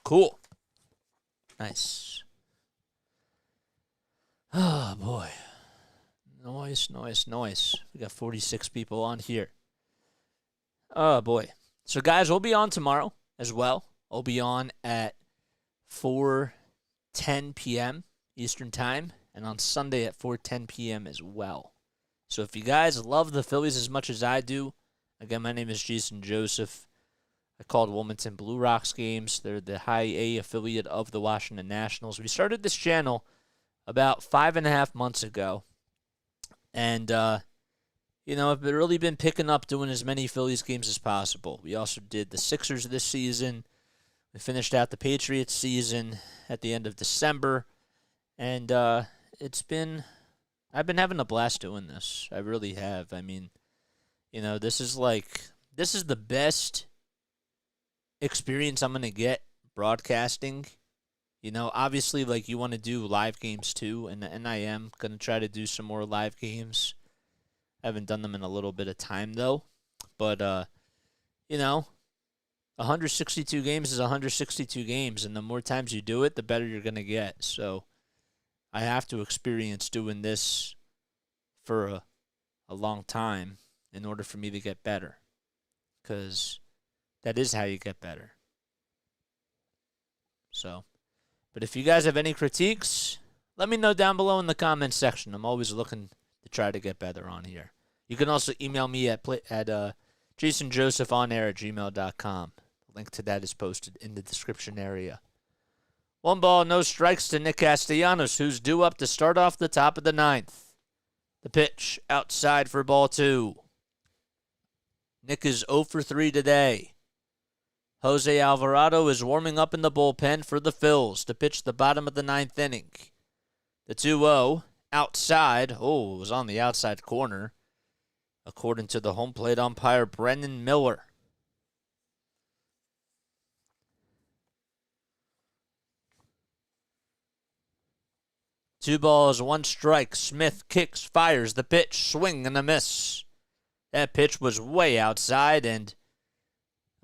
Cool. Nice. Oh, boy. Noise. We got 46 people on here. Oh, boy. So, guys, we'll be on tomorrow as well. I'll be on at 4:10 p.m. Eastern Time, and on Sunday at 4:10 p.m. as well. So if you guys love the Phillies as much as I do, again, my name is Jason Joseph. I called Wilmington Blue Rocks games. They're the high A affiliate of the Washington Nationals. We started this channel about 5.5 months ago, and I've really been picking up doing as many Phillies games as possible. We also did the Sixers this season. We finished out the Patriots season at the end of December, and I've been having a blast doing this. I really have. I mean, this is the best experience I'm going to get broadcasting. Obviously, you want to do live games too, and I am going to try to do some more live games. I haven't done them in a little bit of time, though, but, 162 games is 162 games, and the more times you do it, the better you're going to get. So I have to experience doing this for a long time in order for me to get better, because that is how you get better. So, but if you guys have any critiques, let me know down below in the comments section. I'm always looking to try to get better on here. You can also email me at jasonjosephonair@gmail.com. Link to that is posted in the description area. 1 ball, no strikes to Nick Castellanos, who's due up to start off the top of the 9th. The pitch outside for ball 2. Nick is 0 for 3 today. Jose Alvarado is warming up in the bullpen for the Phils to pitch the bottom of the 9th inning. The 2-0 outside. Oh, it was on the outside corner, according to the home plate umpire, Brendan Miller. Two balls, 1 strike. Smith kicks, fires the pitch, swing and a miss. That pitch was way outside, and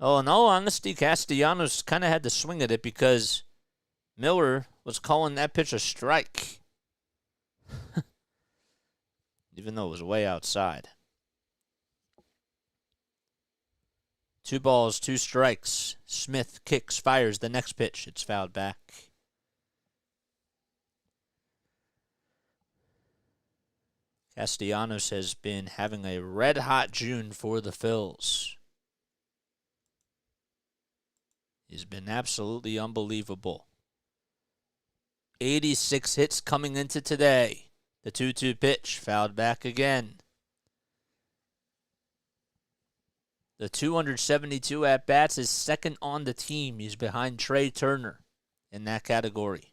in all honesty, Castellanos kind of had to swing at it because Miller was calling that pitch a strike, even though it was way outside. 2 balls, 2 strikes. Smith kicks, fires the next pitch. It's fouled back. Castellanos has been having a red-hot June for the Phils. He's been absolutely unbelievable. 86 hits coming into today. The 2-2 pitch, fouled back again. The 272 at-bats is second on the team. He's behind Trey Turner in that category.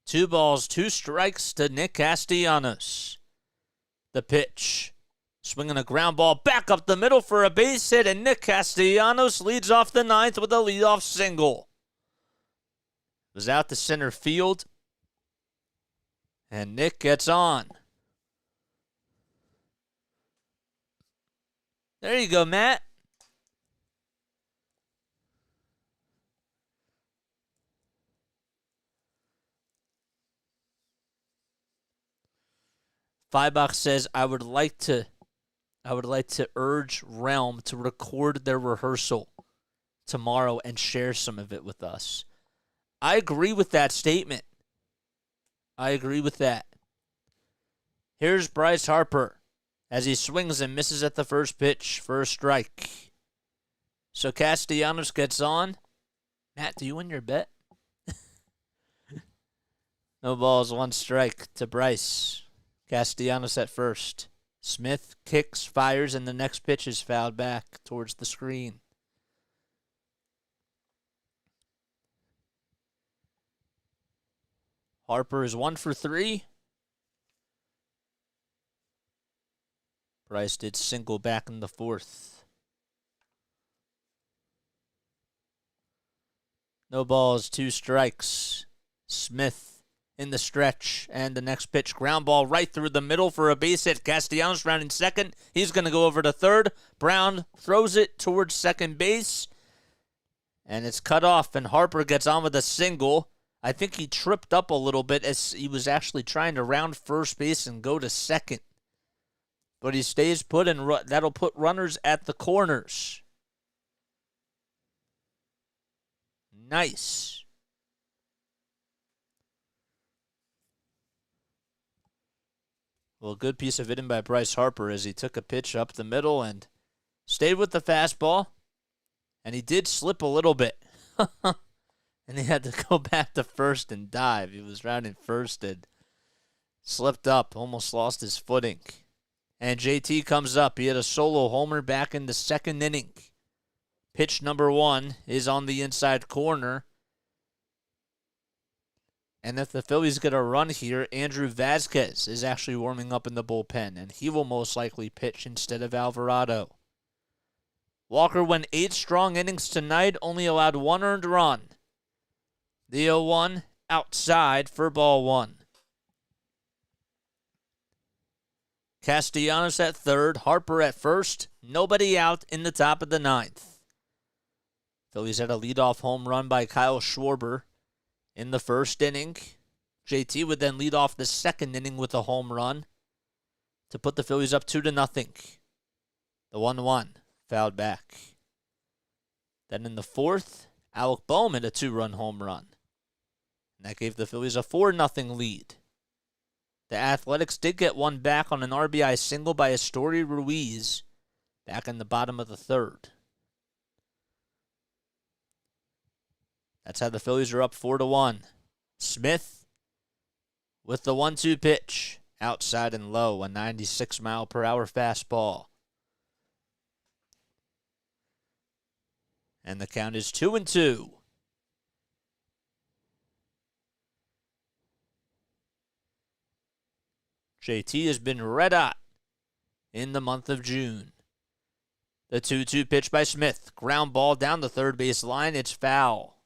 2 balls, 2 strikes to Nick Castellanos. The pitch. Swinging a ground ball back up the middle for a base hit, and Nick Castellanos leads off the 9th with a leadoff single. It was out to center field, and Nick gets on. There you go, Matt. Fibach says, I would like to urge Realm to record their rehearsal tomorrow and share some of it with us. I agree with that statement. I agree with that. Here's Bryce Harper as he swings and misses at the first pitch for a strike. So Castellanos gets on. Matt, do you win your bet? No balls, 1 strike to Bryce. Castellanos at first. Smith kicks, fires, and the next pitch is fouled back towards the screen. Harper is 1 for 3. Bryce did single back in the 4th. No balls, 2 strikes. Smith in the stretch, and the next pitch, ground ball right through the middle for a base hit. Castellanos rounding second. He's going to go over to third. Brown throws it towards second base, and it's cut off, and Harper gets on with a single. I think he tripped up a little bit as he was actually trying to round first base and go to second. But he stays put, and that'll put runners at the corners. Nice. Well, a good piece of hitting by Bryce Harper as he took a pitch up the middle and stayed with the fastball. And he did slip a little bit. And he had to go back to first and dive. He was rounding first and slipped up, almost lost his footing. And JT comes up. He had a solo homer back in the 2nd inning. Pitch number 1 is on the inside corner. And if the Phillies get a run here, Andrew Vasquez is actually warming up in the bullpen, and he will most likely pitch instead of Alvarado. Walker went 8 strong innings tonight, only allowed 1 earned run. The 0-1 outside for ball 1. Castellanos at third, Harper at first, nobody out in the top of the 9th. Phillies had a leadoff home run by Kyle Schwarber in the 1st inning. JT would then lead off the 2nd inning with a home run to put the Phillies up 2-0. The 1-1 fouled back. Then in the 4th, Alec Bowman a 2-run home run. And that gave the Phillies a 4-0 lead. The Athletics did get one back on an RBI single by Astory Ruiz back in the bottom of the 3rd. That's how the Phillies are up 4-1. Smith with the 1-2 pitch. Outside and low, a 96-mile-per-hour fastball. And the count is 2-2. JT has been red hot in the month of June. The 2-2 pitch by Smith. Ground ball down the third base line. It's foul.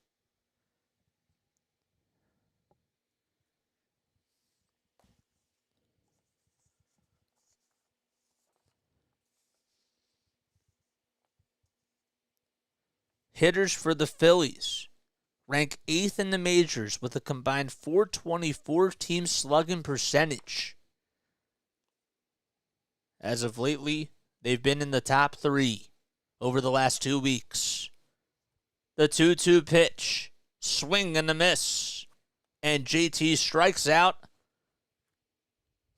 Hitters for the Phillies rank 8th in the majors with a combined .424 team slugging percentage. As of lately, they've been in the top 3 over the last 2 weeks. The 2-2 pitch, swing and a miss, and JT strikes out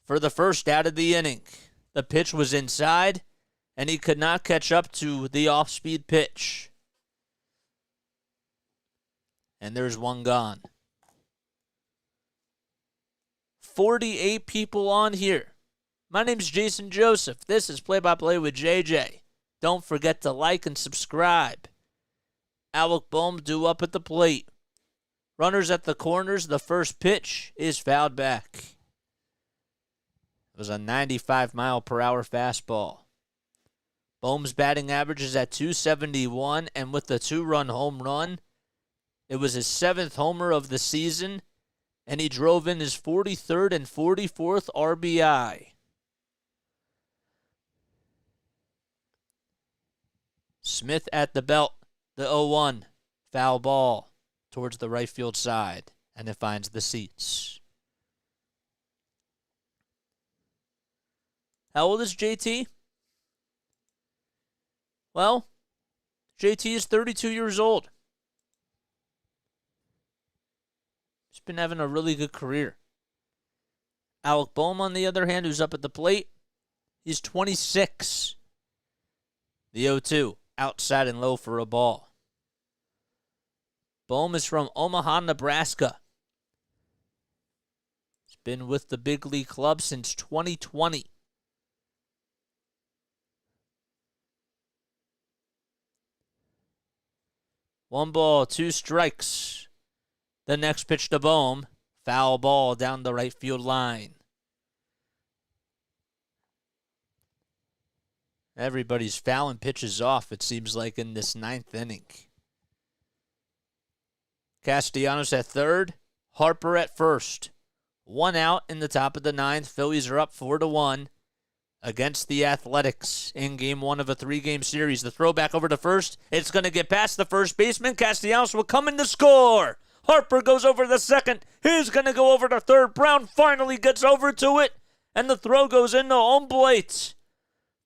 for the first out of the inning. The pitch was inside, and he could not catch up to the off-speed pitch. And there's one gone. 48 people on here. My name's Jason Joseph. This is Play-by-Play with JJ. Don't forget to like and subscribe. Alec Bohm due up at the plate. Runners at the corners. The first pitch is fouled back. It was a 95-mile-per-hour fastball. Bohm's batting average is at .271, and with the 2-run home run, it was his 7th homer of the season, and he drove in his 43rd and 44th RBI. Smith at the belt, the 0-1, foul ball towards the right field side, and it finds the seats. How old is JT? Well, JT is 32 years old. He's been having a really good career. Alec Boehm, on the other hand, who's up at the plate, he's 26. The 0-2, outside and low for a ball. Boehm is from Omaha, Nebraska. He's been with the big league club since 2020. One ball, two strikes. The next pitch to Boehm. Foul ball down the right field line. Everybody's fouling pitches off, it seems like, in this ninth inning. Castellanos at third. Harper at first. 1 out in the top of the ninth. Phillies are up 4-1 against the Athletics in game 1 of a 3-game series. The throw back over to first. It's going to get past the first baseman. Castellanos will come in to score. Harper goes over the second. He's going to go over to third. Brown finally gets over to it, and the throw goes into home plate.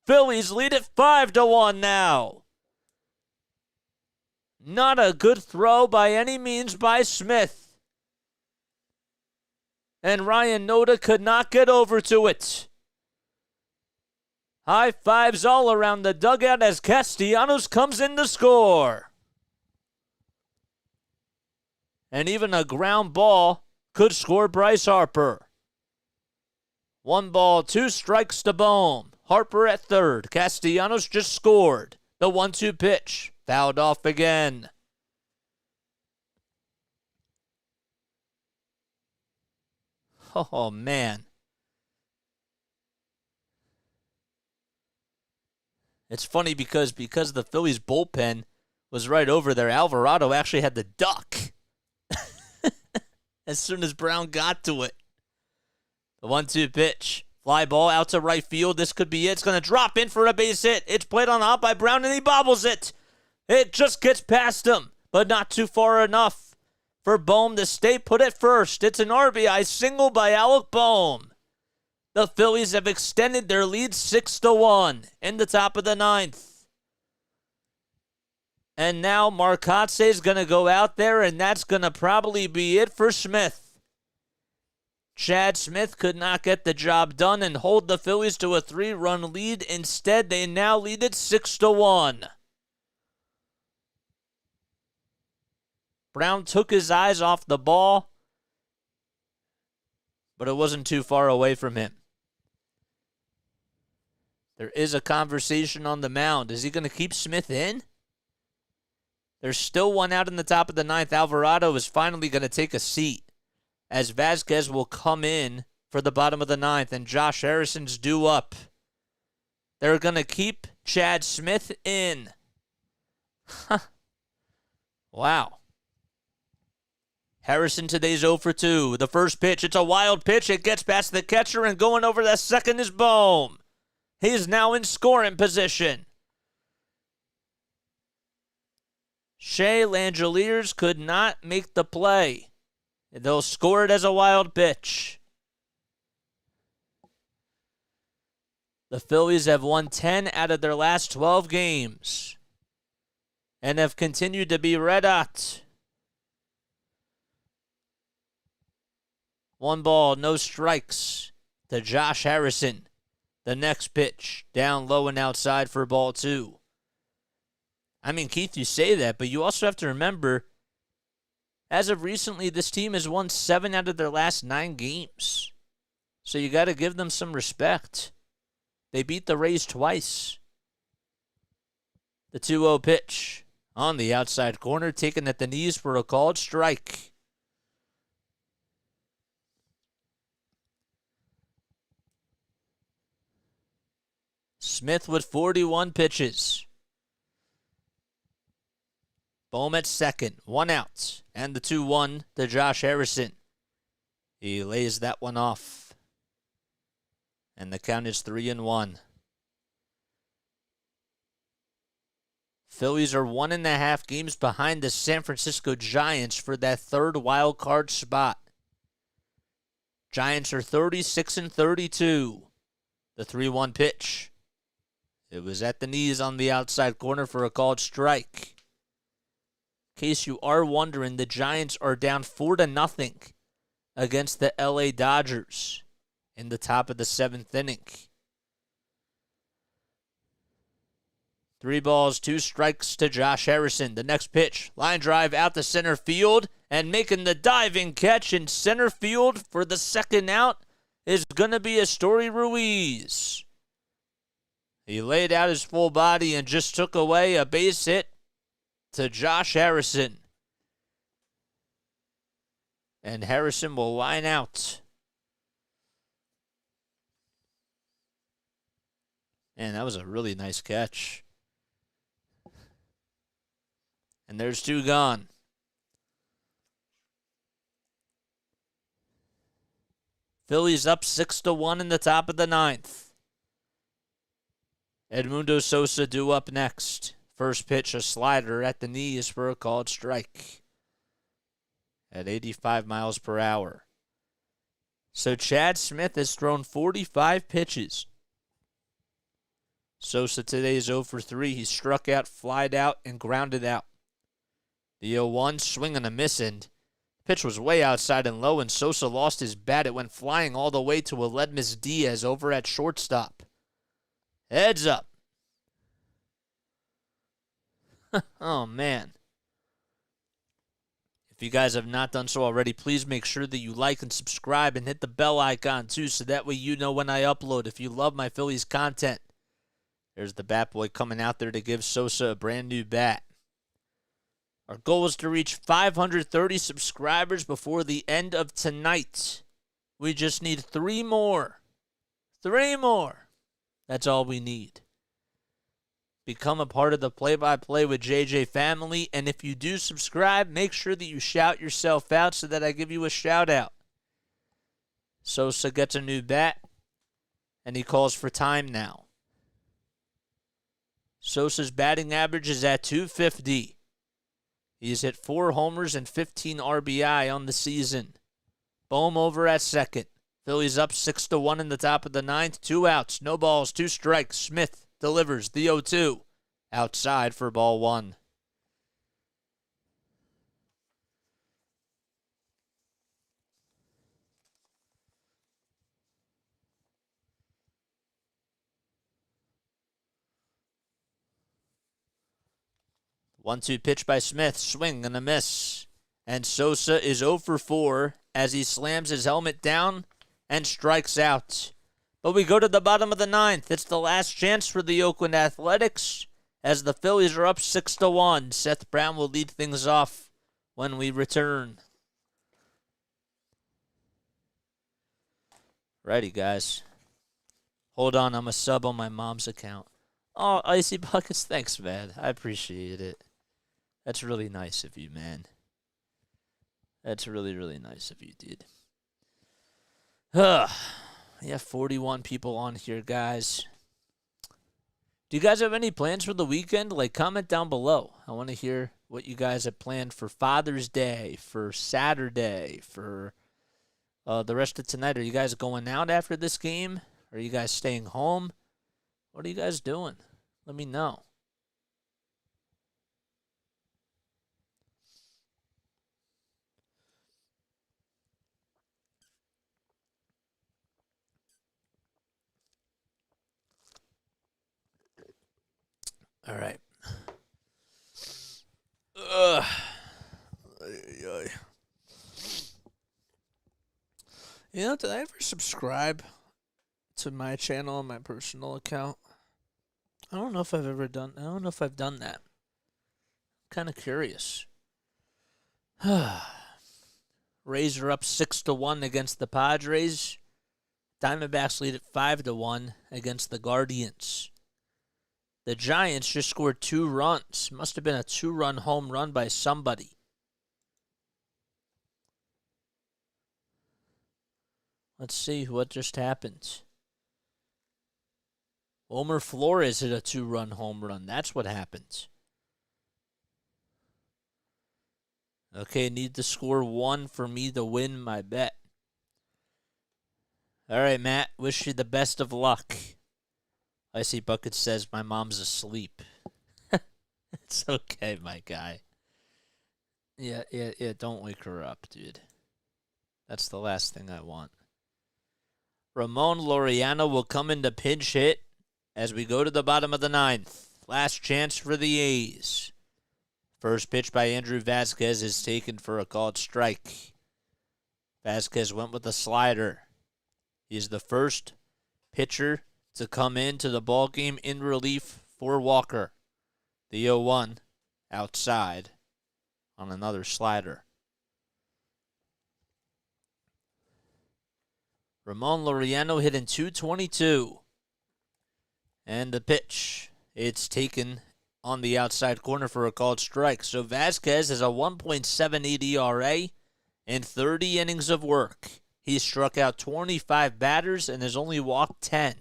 Phillies lead it 5-1 now. Not a good throw by any means by Smith. And Ryan Noda could not get over to it. High fives all around the dugout as Castellanos comes in to score. And even a ground ball could score Bryce Harper. 1 ball, 2 strikes to Boehm. Harper at third. Castellanos just scored. The 1-2 pitch. Fouled off again. Oh, man. It's funny because the Phillies bullpen was right over there, Alvarado actually had the duck as soon as Brown got to it. The 1-2 pitch. Fly ball out to right field. This could be it. It's going to drop in for a base hit. It's played on out by Brown, and he bobbles it. It just gets past him, but not too far enough for Boehm to stay put at first. It's an RBI single by Alec Boehm. The Phillies have extended their lead 6-1 in the top of the ninth. And now Marcotte is going to go out there, and that's going to probably be it for Smith. Chad Smith could not get the job done and hold the Phillies to a 3-run lead. Instead, they now lead it 6-1. Brown took his eyes off the ball, but it wasn't too far away from him. There is a conversation on the mound. Is he going to keep Smith in? There's still 1 out in the top of the ninth. Alvarado is finally going to take a seat, as Vasquez will come in for the bottom of the ninth, and Josh Harrison's due up. They're going to keep Chad Smith in. Wow. Harrison today's 0 for 2. The first pitch, it's a wild pitch. It gets past the catcher, and going over the second is Boehm. He's now in scoring position. Shea Langeliers could not make the play. They'll score it as a wild pitch. The Phillies have won 10 out of their last 12 games and have continued to be red hot. 1 ball, no strikes to Josh Harrison. The next pitch, down low and outside for ball 2. I mean, Keith, you say that, but you also have to remember, as of recently, this team has won 7 out of their last 9 games. So you got to give them some respect. They beat the Rays twice. The 2-0 pitch on the outside corner, taken at the knees for a called strike. Smith with 41 pitches. Boehm at second, 1 out, and the 2-1 to Josh Harrison. He lays that one off, and the count is 3-1. Phillies are 1.5 games behind the San Francisco Giants for that third wild card spot. Giants are 36-32. The 3-1 pitch. It was at the knees on the outside corner for a called strike. In case you are wondering, the Giants are down 4-0 against the LA Dodgers in the top of the 7th inning. 3 balls, 2 strikes to Josh Harrison. The next pitch, line drive out to center field, and making the diving catch in center field for the second out is going to be Astory Ruiz. He laid out his full body and just took away a base hit to Josh Harrison. And Harrison will line out. Man, that was a really nice catch. And there's 2 gone. Phillies up 6-1 in the top of the 9th. Edmundo Sosa due up next. First pitch, a slider at the knees for a called strike at 85 miles per hour. So Chad Smith has thrown 45 pitches. Sosa today is 0 for 3. He struck out, flied out, and grounded out. The 0-1, swing and a miss, and pitch was way outside and low, and Sosa lost his bat. It went flying all the way to Aledmus Diaz over at shortstop. Heads up. Oh, man. If you guys have not done so already, please make sure that you like and subscribe and hit the bell icon, too, so that way you know when I upload. If you love my Phillies content. There's the bat boy coming out there to give Sosa a brand new bat. Our goal is to reach 530 subscribers before the end of tonight. We just need 3 more. 3 more. That's all we need. Become a part of the play-by-play with JJ family. And if you do subscribe, make sure that you shout yourself out so that I give you a shout-out. Sosa gets a new bat, and he calls for time now. Sosa's batting average is at .250. He's hit 4 homers and 15 RBI on the season. Bohm over at second. Phillies up 6-1 in the top of the 9th. 2 outs, no balls, 2 strikes. Smith delivers the 0-2. Outside for ball 1. One-two pitch by Smith, swing and a miss. And Sosa is 0 for 4 as he slams his helmet down and strikes out. But we go to the bottom of the 9th. It's the last chance for the Oakland Athletics as the Phillies are up 6-1. Seth Brown will lead things off when we return. Righty, guys. Hold on, I'm a sub on my mom's account. Oh, Icy Buckets, thanks, man. I appreciate it. That's really nice of you, man. That's really, really nice of you, dude. We have 41 people on here, guys. Do you guys have any plans for the weekend? Like, comment down below. I want to hear what you guys have planned for Father's Day, for Saturday, for the rest of tonight. Are you guys going out after this game? Are you guys staying home? What are you guys doing? Let me know. All right. You know, did I ever subscribe to my channel on my personal account? I don't know if I've done that. I'm kind of curious. Rays are up 6-1 against the Padres. Diamondbacks lead at 5-1 against the Guardians. The Giants just scored 2 runs. Must have been a 2-run home run by somebody. Let's see what just happened. Wilmer Flores hit a 2-run home run. That's what happened. Okay, need to score 1 for me to win my bet. All right, Matt. Wish you the best of luck. Icy Bucket says my mom's asleep. It's okay, my guy. Yeah. Don't wake her up, dude. That's the last thing I want. Ramon Laureano will come into pinch hit as we go to the bottom of the ninth. Last chance for the A's. First pitch by Andrew Vasquez is taken for a called strike. Vasquez went with a slider. He's the first pitcher to come into the ballgame in relief for Walker. The 0-1 outside on another slider. Ramon Laureano hitting .222. And the pitch. It's taken on the outside corner for a called strike. So Vasquez has a 1.78 ERA in 30 innings of work. He struck out 25 batters and has only walked 10.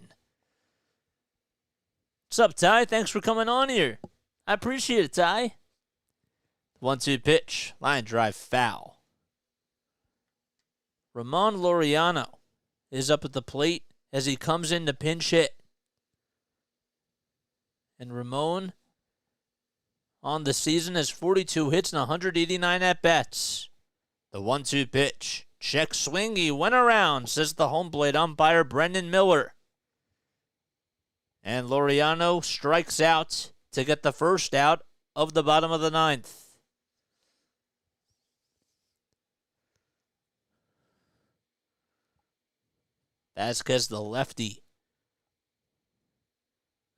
What's up, Ty? Thanks for coming on here. I appreciate it, Ty. 1-2 pitch. Line drive foul. Ramon Laureano is up at the plate as he comes in to pinch hit. And Ramon on the season has 42 hits and 189 at-bats. The 1-2 pitch. Check swing. He went around, says the home plate umpire Brendan Miller. And Laureano strikes out to get the first out of the bottom of the ninth. Vasquez, the lefty,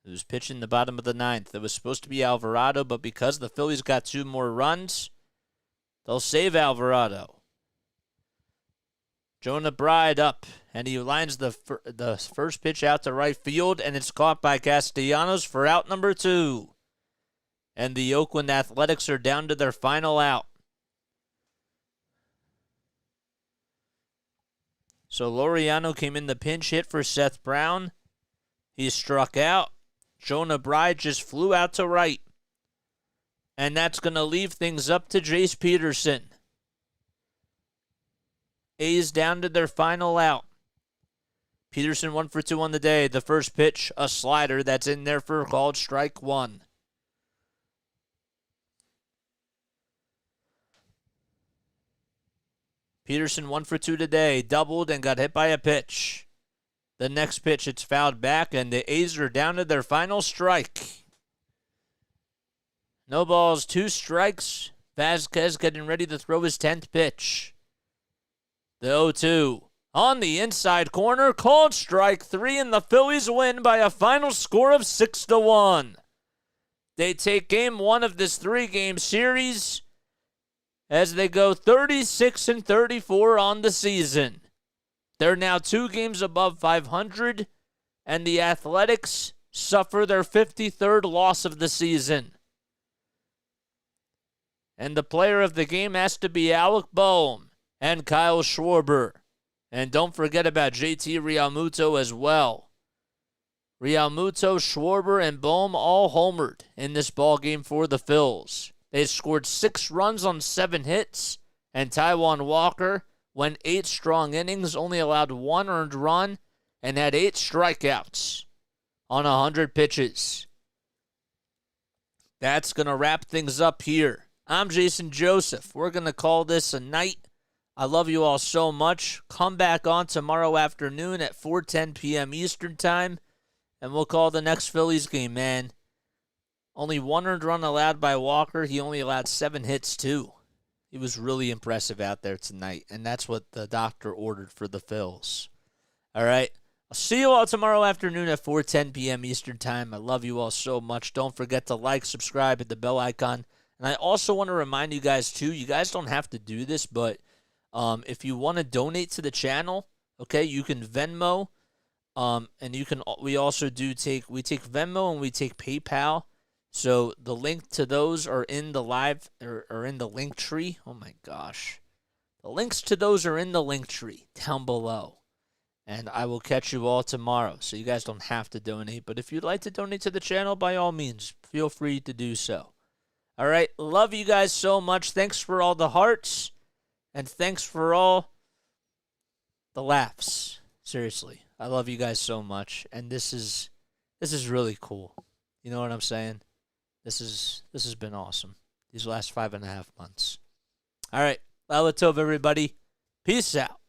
who's pitching the bottom of the ninth. It was supposed to be Alvarado, but because the Phillies got 2 more runs, they'll save Alvarado. Jonah Bride up, and he lines the first pitch out to right field, and it's caught by Castellanos for out number 2. And the Oakland Athletics are down to their final out. So Laureano came in the pinch hit for Seth Brown. He struck out. Jonah Bride just flew out to right. And that's going to leave things up to Jace Peterson. A's down to their final out. Peterson 1 for 2 on the day. The first pitch, a slider that's in there for a called strike 1. Peterson 1 for 2 today. Doubled and got hit by a pitch. The next pitch, it's fouled back, and the A's are down to their final strike. No balls, 2 strikes. Vasquez getting ready to throw his 10th pitch. The 0-2 on the inside corner, called strike 3, and the Phillies win by a final score of 6-1. They take game 1 of this 3-game series as they go 36-34 on the season. They're now 2 games above 500, and the Athletics suffer their 53rd loss of the season. And the player of the game has to be Alec Boehm and Kyle Schwarber. And don't forget about JT Realmuto as well. Realmuto, Schwarber, and Boehm all homered in this ballgame for the Phils. They scored 6 runs on 7 hits, and Taijuan Walker went 8 strong innings, only allowed 1 earned run, and had 8 strikeouts on 100 pitches. That's going to wrap things up here. I'm Jason Joseph. We're going to call this a night. I love you all so much. Come back on tomorrow afternoon at 4:10 p.m. Eastern Time, and we'll call the next Phillies game, man. Only 1 earned run allowed by Walker. He only allowed 7 hits, too. He was really impressive out there tonight, and that's what the doctor ordered for the Phils. All right. I'll see you all tomorrow afternoon at 4:10 p.m. Eastern Time. I love you all so much. Don't forget to like, subscribe, hit the bell icon. And I also want to remind you guys, too, you guys don't have to do this, but if you want to donate to the channel, okay, you can Venmo, and you can. We also take Venmo and we take PayPal. So the link to those are in the live or in the LINKTREE. Oh my gosh. The links to those are in the LINKTREE down below. And I will catch you all tomorrow. So you guys don't have to donate. But if you'd like to donate to the channel, by all means, feel free to do so. All right. Love you guys so much. Thanks for all the hearts. And thanks for all the laughs. Seriously, I love you guys so much, and this is really cool. You know what I'm saying? This has been awesome. These last 5.5 months. All right, Lalatov, everybody. Peace out.